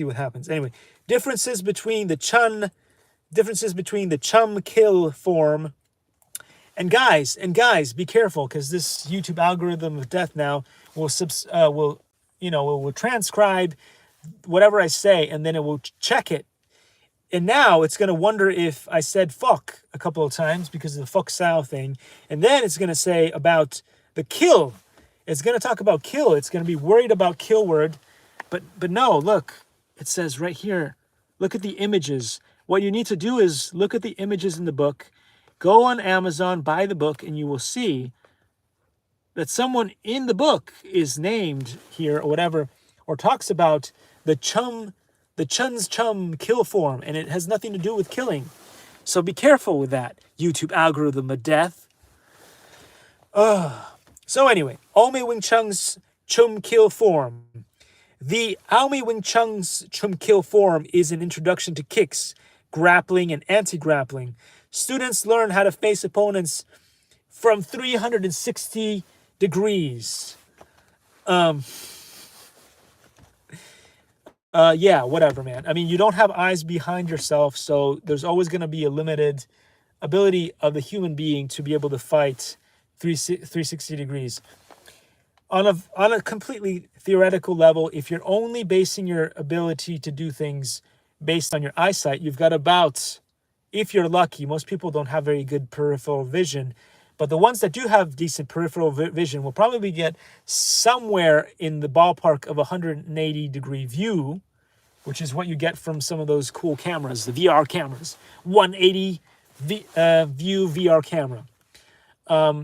S1: Anyway, differences between the chum kill form And guys, be careful, because this YouTube algorithm of death now will transcribe whatever I say, and then it will check it. And now it's going to wonder if I said fuck a couple of times because of the fuck Sal thing. And then it's going to say about the kill. It's going to talk about kill. It's going to be worried about kill word. But no, look, it says right here, look at the images. What you need to do is look at the images in the book, go on Amazon, buy the book, and you will see that someone in the book is named here or whatever, or talks about the Chun's Chum kill form, and it has nothing to do with killing. So be careful with that, YouTube algorithm of death. So anyway, Aomei Wing Chun's Chum kill form. The Aomei Wing Chun's Chum kill form is an introduction to kicks, grappling, and anti-grappling. Students learn how to face opponents from 360 degrees. Yeah, whatever, man. I mean, you don't have eyes behind yourself, so there's always going to be a limited ability of the human being to be able to fight 360 degrees. On a completely theoretical level, if you're only basing your ability to do things based on your eyesight, you've got about, if you're lucky, most people don't have very good peripheral vision, but the ones that do have decent peripheral vision will probably get somewhere in the ballpark of 180 degree view, which is what you get from some of those cool cameras, the VR cameras, 180 view VR camera.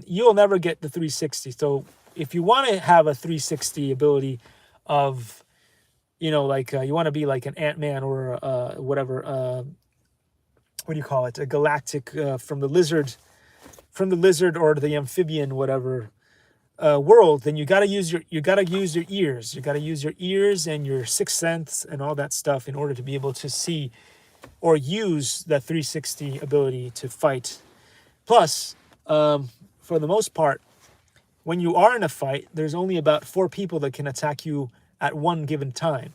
S1: You'll never get the 360. So if you want to have a 360 ability of, you want to be like an Ant-Man or whatever, what do you call it? A galactic from the lizard or the amphibian, whatever world, then you got to use your ears. You got to use your ears and your sixth sense and all that stuff in order to be able to see or use that 360 ability to fight. Plus, for the most part, when you are in a fight, there's only about 4 people that can attack you at one given time.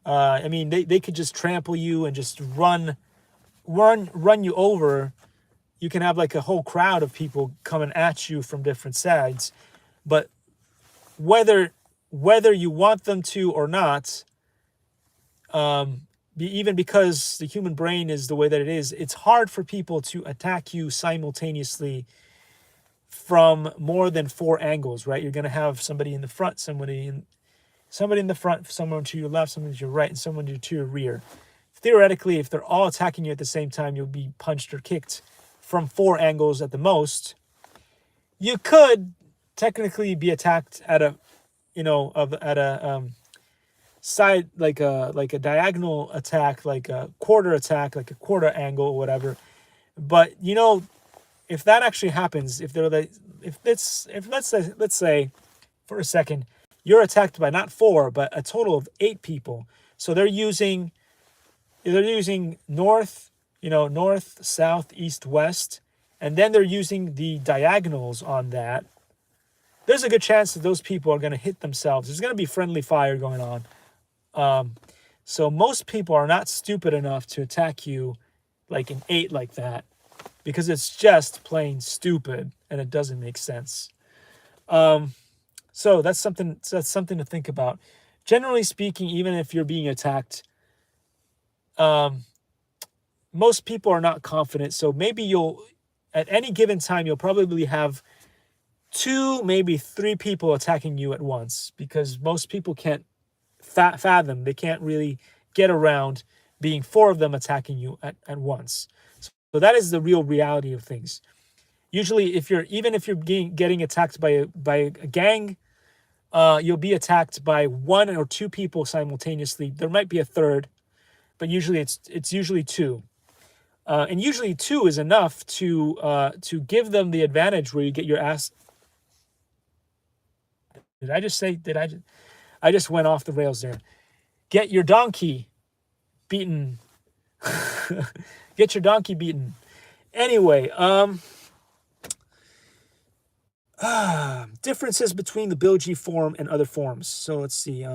S1: I mean, they could just trample you and just run you over. You can have like a whole crowd of people coming at you from different sides. But whether you want them to or not, even because the human brain is the way that it is, it's hard for people to attack you simultaneously from more than 4 angles, right? You're going to have somebody in the front, somebody in the front, someone to your left, someone to your right, and someone to your rear. Theoretically, if they're all attacking you at the same time, you'll be punched or kicked from 4 angles at the most. You could technically be attacked at a side, like a diagonal attack, like a quarter attack, like a quarter angle or whatever. But if that actually happens, let's say for a second, you're attacked by not 4, but a total of 8 people. So they're using north, south, east, west, and then they're using the diagonals on that. There's a good chance that those people are going to hit themselves. There's going to be friendly fire going on. So most people are not stupid enough to attack you like an 8 like that, because it's just plain stupid and it doesn't make sense. So that's something to think about. Generally speaking, even if you're being attacked, most people are not confident. So maybe at any given time, you'll probably have 2, maybe 3 people attacking you at once, because most people can't fathom. They can't really get around being 4 of them attacking you at once. So that is the real reality of things. Usually, if you're getting attacked by a gang, you'll be attacked by 1 or 2 people simultaneously. There might be a third, but usually it's usually 2. And usually 2 is enough to give them the advantage where you get your ass. I just went off the rails there. Get your donkey beaten. Get your donkey beaten. Anyway, differences between the Bilji form and other forms. So let's see.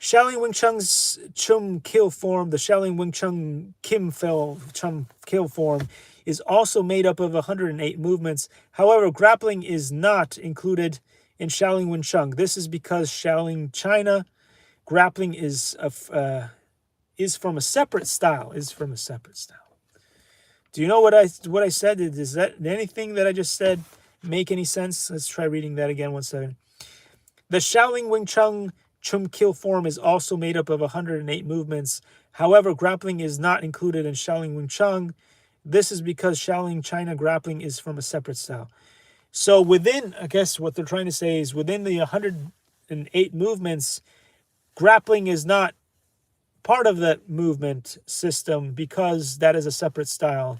S1: Shaolin Wing Chun's Chum Kill form, the Shaolin Wing Chun Chum Kill form, is also made up of 108 movements. However, grappling is not included in Shaolin Wing Chun. This is because Shaolin China grappling is from a separate style. Do you know what I said? Does that anything that I just said make any sense? Let's try reading that again. 1 second. The Shaolin Wing Chun Chum Kill form is also made up of 108 movements. However, grappling is not included in Shaolin Wing Chun. This is because Shaolin China grappling is from a separate style. So within, I guess what they're trying to say is within the 108 movements, grappling is not part of that movement system because that is a separate style.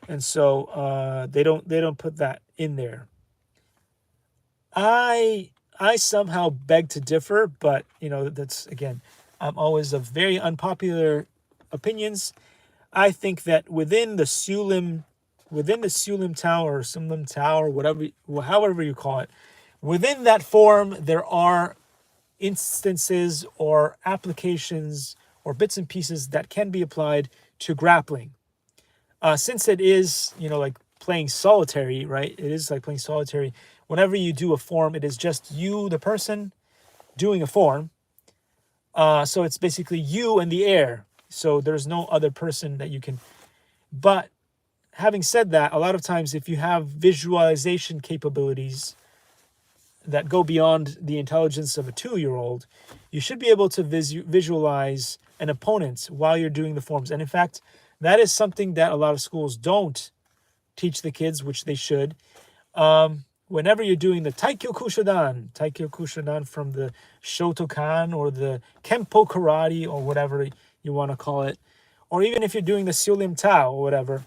S1: And so they don't put that in there. I somehow beg to differ, but that's again, I'm always of very unpopular opinions. I think that within the Sulim Tao or Sumlim Tao or however you call it, within that form there are instances or applications or bits and pieces that can be applied to grappling. Since it is, like playing solitary, right? It is like playing solitary. Whenever you do a form, it is just you, the person, doing a form. So it's basically you and the air. So there's no other person that you can. But having said that, a lot of times if you have visualization capabilities that go beyond the intelligence of a 2-year-old, you should be able to visualize an opponent while you're doing the forms. And in fact, that is something that a lot of schools don't teach the kids, which they should. Whenever you're doing the Taikyo Kushodan from the Shotokan or the Kempo Karate or whatever you want to call it, or even if you're doing the Sulim Tao or whatever,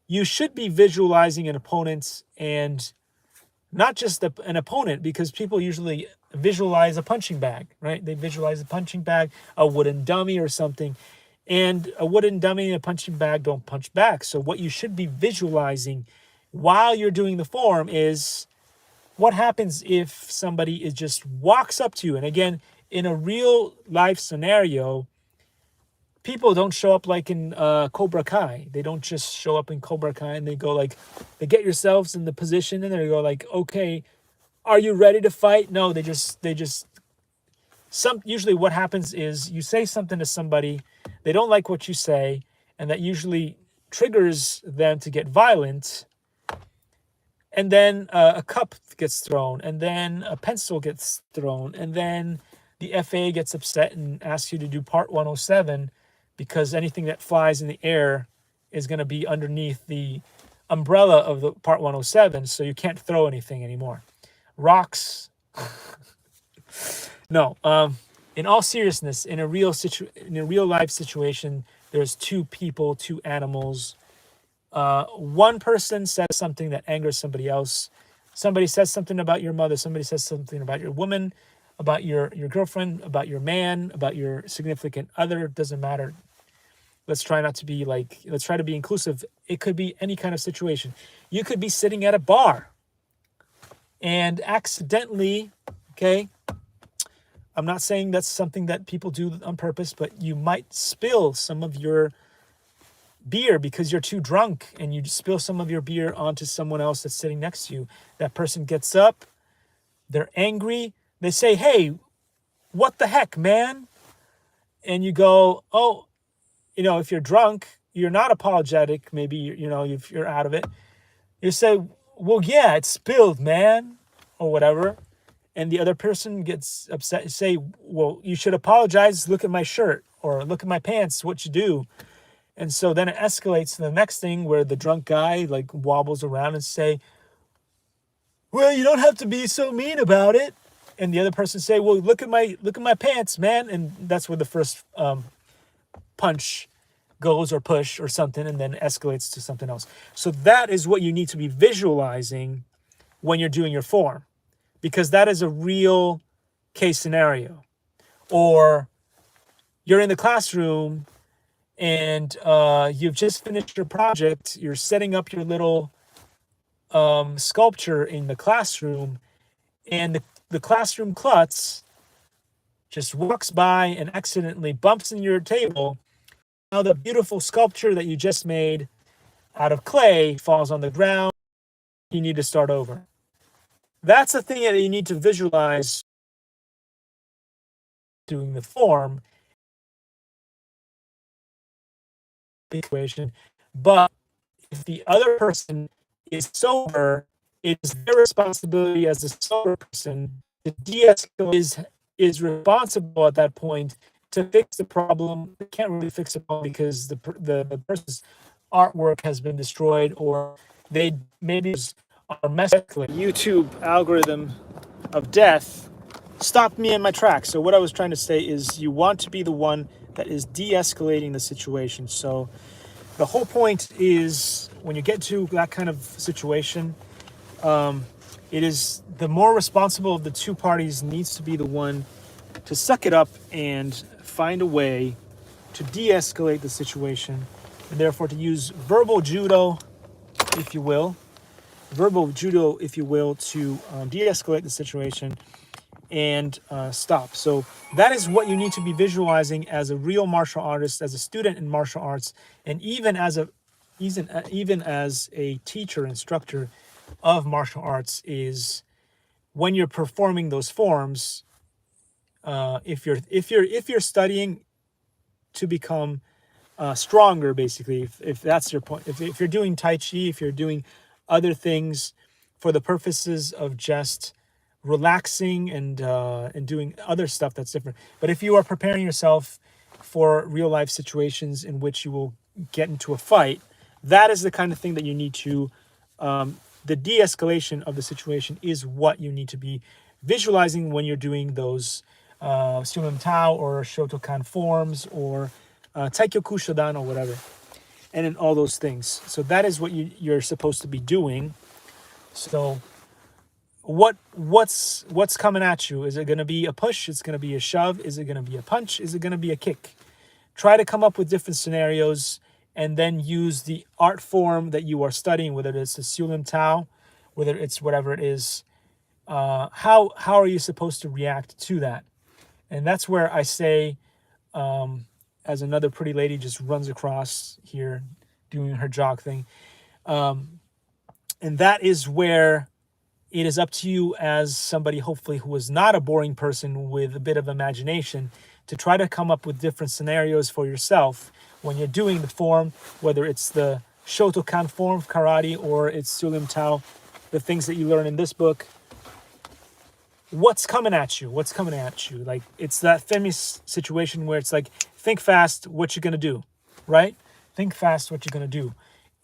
S1: you should be visualizing an opponent, and not just an opponent, because people usually visualize a punching bag, right? They visualize a punching bag, a wooden dummy or something, and a wooden dummy and a punching bag don't punch back. So what you should be visualizing while you're doing the form is what happens if somebody just walks up to you. And again, in a real life scenario, people don't show up like in Cobra Kai. They don't just show up in Cobra Kai and they go like, they get yourselves in the position and they go like, okay, are you ready to fight? No, usually what happens is you say something to somebody, they don't like what you say, and that usually triggers them to get violent. And then a cup gets thrown, and then a pencil gets thrown, and then the FA gets upset and asks you to do part 107 because anything that flies in the air is going to be underneath the umbrella of the part 107, so you can't throw anything anymore. Rocks. No. In all seriousness, in a real life situation, there's two people, two animals. One person says something that angers somebody else. Somebody says something about your mother. Somebody says something about your woman, about your girlfriend, about your man, about your significant other. It doesn't matter. Let's try to be inclusive. It could be any kind of situation. You could be sitting at a bar and accidentally, okay, I'm not saying that's something that people do on purpose, but you might spill some of your beer because you're too drunk, and you spill some of your beer onto someone else that's sitting next to you. That person gets up, they're angry, they say, hey, what the heck, man? And you go, oh, if you're drunk, you're not apologetic, maybe, if you're out of it, you say, well, yeah, it spilled, man, or whatever. And the other person gets upset and say, well, you should apologize, look at my shirt, or look at my pants, what you do. And so then it escalates to the next thing where the drunk guy like wobbles around and say, well, you don't have to be so mean about it. And the other person say, well, look at my pants, man. And that's where the first punch goes, or push or something, and then escalates to something else. So that is what you need to be visualizing when you're doing your form, because that is a real case scenario. Or you're in the classroom and you've just finished your project, you're setting up your little sculpture in the classroom, and the classroom klutz just walks by and accidentally bumps in your table, now the beautiful sculpture that you just made out of clay falls on the ground. You need to start over. That's the thing that you need to visualize doing the form equation. But if the other person is sober, it's their responsibility as a sober person to de-escalate, is responsible at that point to fix the problem. They can't really fix the problem because the person's artwork has been destroyed, or they maybe are messing with YouTube algorithm of death stopped me in my tracks. So what I was trying to say is you want to be the one that is de-escalating the situation. So the whole point is when you get to that kind of situation, it is the more responsible of the two parties needs to be the one to suck it up and find a way to de-escalate the situation, and therefore to use verbal judo, if you will, to de-escalate the situation and stop. So that is what you need to be visualizing as a real martial artist, as a student in martial arts, and even as a teacher, instructor of martial arts, is when you're performing those forms. If you're studying to become stronger, basically, if that's your point, if you're doing Tai Chi, if you're doing other things for the purposes of just relaxing and doing other stuff that's different. But if you are preparing yourself for real life situations in which you will get into a fight, that is the kind of thing that you need to, the de-escalation of the situation is what you need to be visualizing when you're doing those Sulim Tao or Shotokan forms or Taikyoku Shodan or whatever, and in all those things. So that is what you're supposed to be doing. So what's coming at you? Is it going to be a push? Is it going to be a shove? Is it going to be a punch? Is it going to be a kick? Try to come up with different scenarios and then use the art form that you are studying, whether it's the Sulim Tao, whether it's whatever it is. How are you supposed to react to that? And that's where I say, as another pretty lady just runs across here doing her jog thing. And that is where it is up to you as somebody, hopefully, who is not a boring person with a bit of imagination, to try to come up with different scenarios for yourself when you're doing the form, whether it's the Shotokan form of karate or it's Sulim Tao, the things that you learn in this book. What's coming at you? What's coming at you? Like, it's that famous situation where it's like, think fast, what you're going to do, right? Think fast, what you're going to do.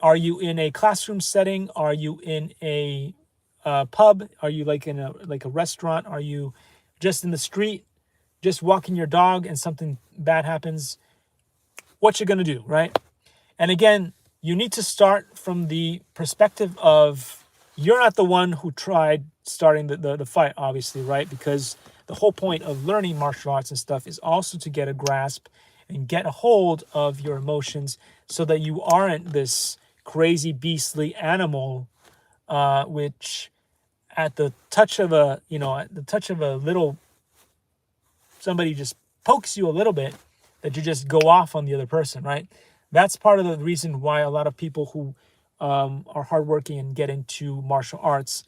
S1: Are you in a classroom setting? Are you in a pub? Are you like in a restaurant? Are you just in the street, just walking your dog and something bad happens? What you're going to do, right? And again, you need to start from the perspective of you're not the one who tried starting the fight, obviously, right? Because the whole point of learning martial arts and stuff is also to get a grasp and get a hold of your emotions so that you aren't this crazy, beastly animal, which at the touch of a little, somebody just pokes you a little bit, that you just go off on the other person, right? That's part of the reason why a lot of people who are hardworking and get into martial arts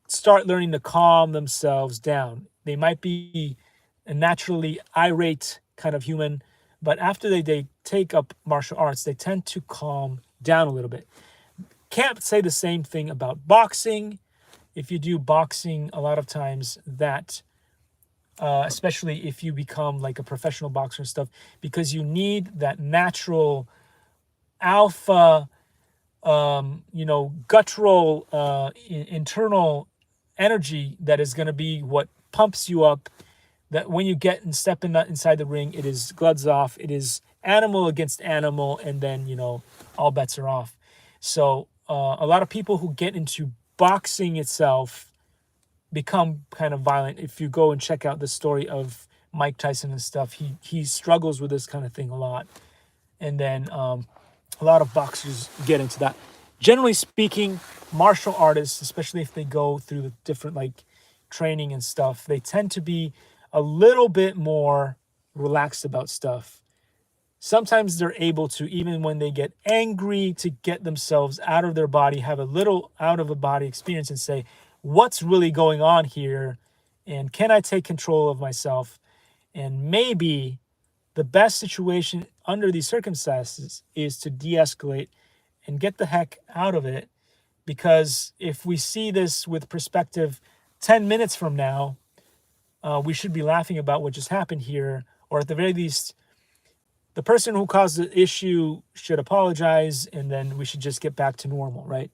S1: start learning to calm themselves down. They might be a naturally irate kind of human, but after they take up martial arts, they tend to calm down a little bit. Can't say the same thing about boxing. If you do boxing, a lot of times that, especially if you become like a professional boxer and stuff, because you need that natural alpha, guttural, internal energy that is going to be what pumps you up, that when you get and step inside the ring, it is gloves off, it is animal against animal, and then, all bets are off. So a lot of people who get into boxing itself become kind of violent. If you go and check out the story of Mike Tyson and stuff, he struggles with this kind of thing a lot. And then a lot of boxers get into that. Generally speaking, martial artists, especially if they go through the different like training and stuff, they tend to be a little bit more relaxed about stuff. Sometimes they're able to, even when they get angry, to get themselves out of their body, have a little out of a body experience and say, what's really going on here? And can I take control of myself? And maybe the best situation under these circumstances is to de-escalate and get the heck out of it. Because if we see this with perspective 10 minutes from now, we should be laughing about what just happened here, or at the very least, the person who caused the issue should apologize, and then we should just get back to normal, right?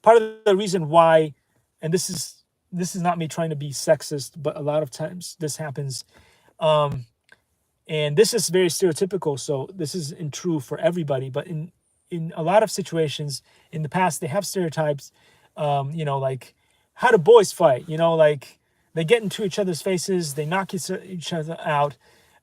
S1: Part of the reason why, and this is not me trying to be sexist, but a lot of times this happens, and this is very stereotypical, so this isn't true for everybody, but in a lot of situations in the past, they have stereotypes, like how do boys fight? Like they get into each other's faces, they knock each other out.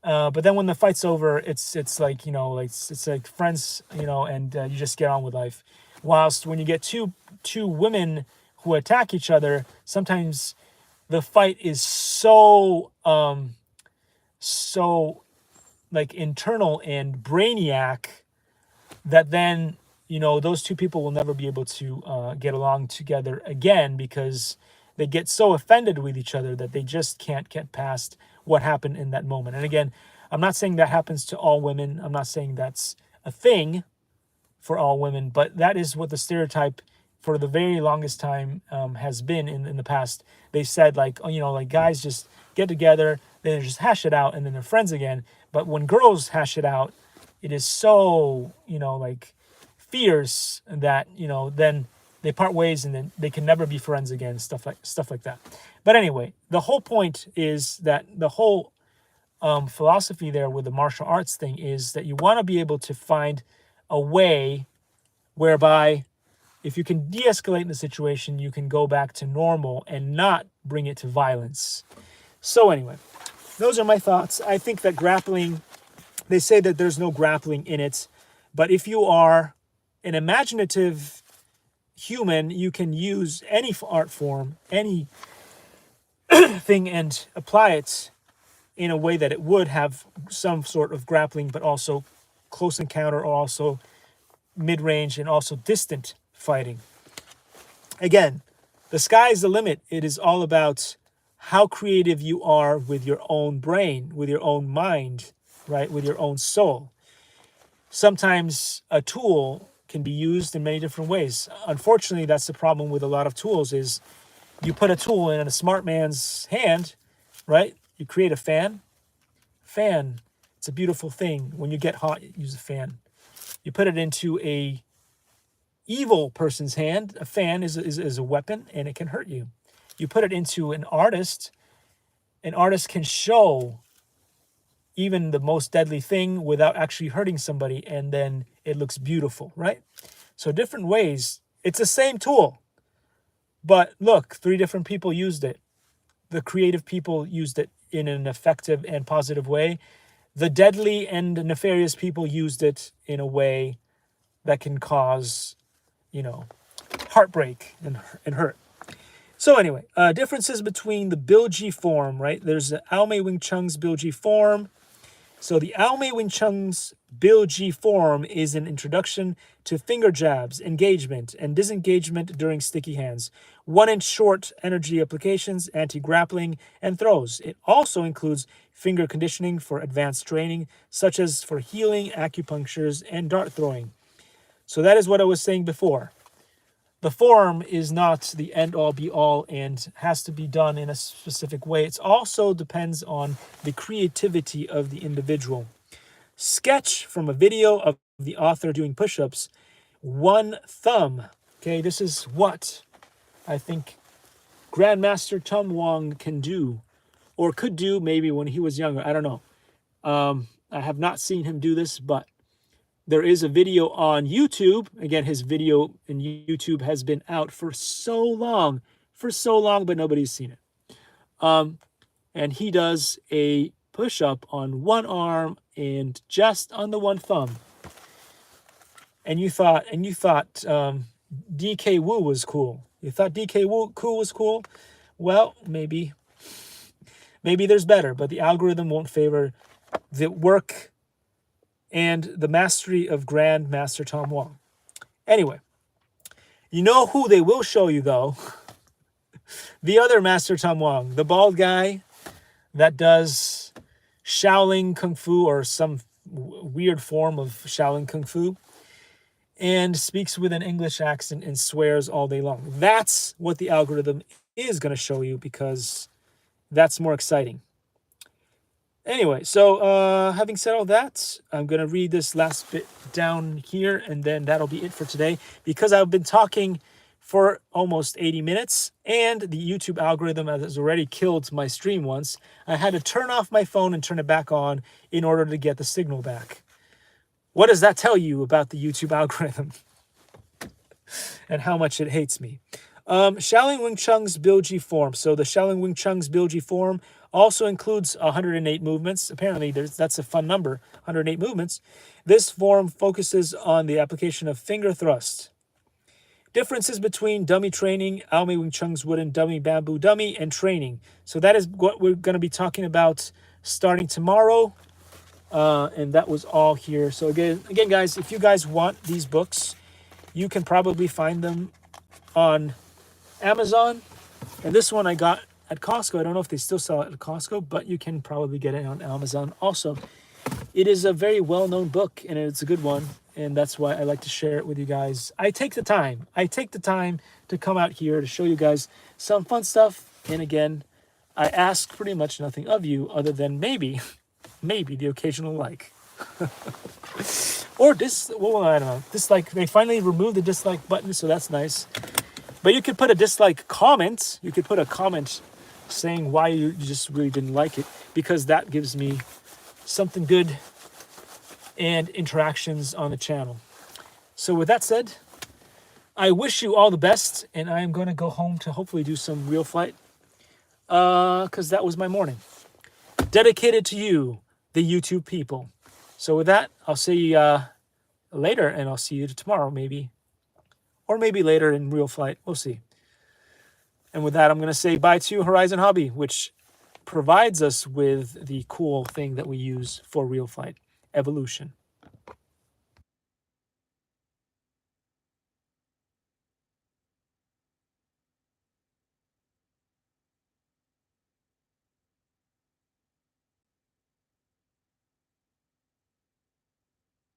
S1: But then when the fight's over, it's like, it's like friends, and you just get on with life. Whilst when you get two women who attack each other, sometimes the fight is so like internal and brainiac that then, those two people will never be able to get along together again, because they get so offended with each other that they just can't get past what happened in that moment. And again, I'm not saying that happens to all women. I'm not saying that's a thing for all women, but that is what the stereotype for the very longest time has been in the past. They said like guys just get together, they just hash it out, and then they're friends again. But when girls hash it out, it is so, fierce that, then they part ways and then they can never be friends again, stuff like that. But anyway, the whole point is that the whole philosophy there with the martial arts thing is that you want to be able to find a way whereby if you can de-escalate in the situation, you can go back to normal and not bring it to violence. So anyway, those are my thoughts. I think that grappling, they say that there's no grappling in it, but if you are an imaginative human, you can use any art form, any thing, and apply it in a way that it would have some sort of grappling, but also close encounter, or also mid-range, and also distant fighting. Again, the sky is the limit. It is all about how creative you are with your own brain, with your own mind, right? With your own soul. Sometimes a tool can be used in many different ways. Unfortunately, that's the problem with a lot of tools is you put a tool in a smart man's hand, right? You create a fan. Fan, it's a beautiful thing. When you get hot, use a fan. You put it into a evil person's hand. A fan is a weapon, and it can hurt you. You put it into an artist can show even the most deadly thing without actually hurting somebody, and then it looks beautiful, right? So different ways. It's the same tool, but look, 3 different people used it. The creative people used it in an effective and positive way. The deadly and nefarious people used it in a way that can cause, heartbreak and hurt. So anyway, differences between the Bilji form, right? There's the Aomei Wing Chun's Bilji form. So the Aomei Wing Chun's Bilji form is an introduction to finger jabs, engagement, and disengagement during sticky hands, 1-inch short energy applications, anti-grappling, and throws. It also includes finger conditioning for advanced training, such as for healing, acupunctures, and dart throwing. So that is what I was saying before. The form is not the end-all, be-all, and has to be done in a specific way. It also depends on the creativity of the individual. Sketch from a video of the author doing push-ups. 1 thumb. Okay, this is what I think Grandmaster Tum Wong can do, or could do maybe when he was younger. I don't know. I have not seen him do this, but there is a video on YouTube. Again, his video in YouTube has been out for so long, but nobody's seen it. And he does a push-up on 1 arm and just on the 1 thumb. And you thought DK Woo was cool. You thought DK Woo was cool? Well, maybe. Maybe there's better, but the algorithm won't favor the work and the mastery of Grand Master Tom Wong. Anyway, you know who they will show you, though? The other Master Tom Wong, the bald guy that does Shaolin Kung Fu or some weird form of Shaolin Kung Fu and speaks with an English accent and swears all day long. That's what the algorithm is going to show you because that's more exciting. Anyway, so having said all that, I'm going to read this last bit down here, and then that'll be it for today. Because I've been talking for almost 80 minutes, and the YouTube algorithm has already killed my stream once, I had to turn off my phone and turn it back on in order to get the signal back. What does that tell you about the YouTube algorithm? And how much it hates me? Shaolin Wing Chun's Bilji form. So the Shaolin Wing Chun's Bilji form also includes 108 movements. Apparently, that's a fun number, 108 movements. This form focuses on the application of finger thrust. Differences between dummy training, Aomei Wing Chun's wooden dummy, bamboo dummy, and training. So that is what we're going to be talking about starting tomorrow. And that was all here. So again, guys, if you guys want these books, you can probably find them on Amazon. And this one I got at Costco. I don't know if they still sell it at Costco, but you can probably get it on Amazon also. It is a very well-known book, and it's a good one, and that's why I like to share it with you guys. I take the time to come out here to show you guys some fun stuff. And again, I ask pretty much nothing of you other than maybe the occasional like. Or well, I don't know. Dislike. They finally removed the dislike button, so that's nice. But you could put a dislike comment. You could put a comment saying why you just really didn't like it, because that gives me something good and interactions on the channel. So with that said, I wish you all the best, and I am going to go home to hopefully do some real flight, because that was my morning. Dedicated to you, the YouTube people. So with that, I'll see you later, and I'll see you tomorrow maybe. Or maybe later in real flight. We'll see. And with that, I'm going to say bye to Horizon Hobby, which provides us with the cool thing that we use for real flight, evolution.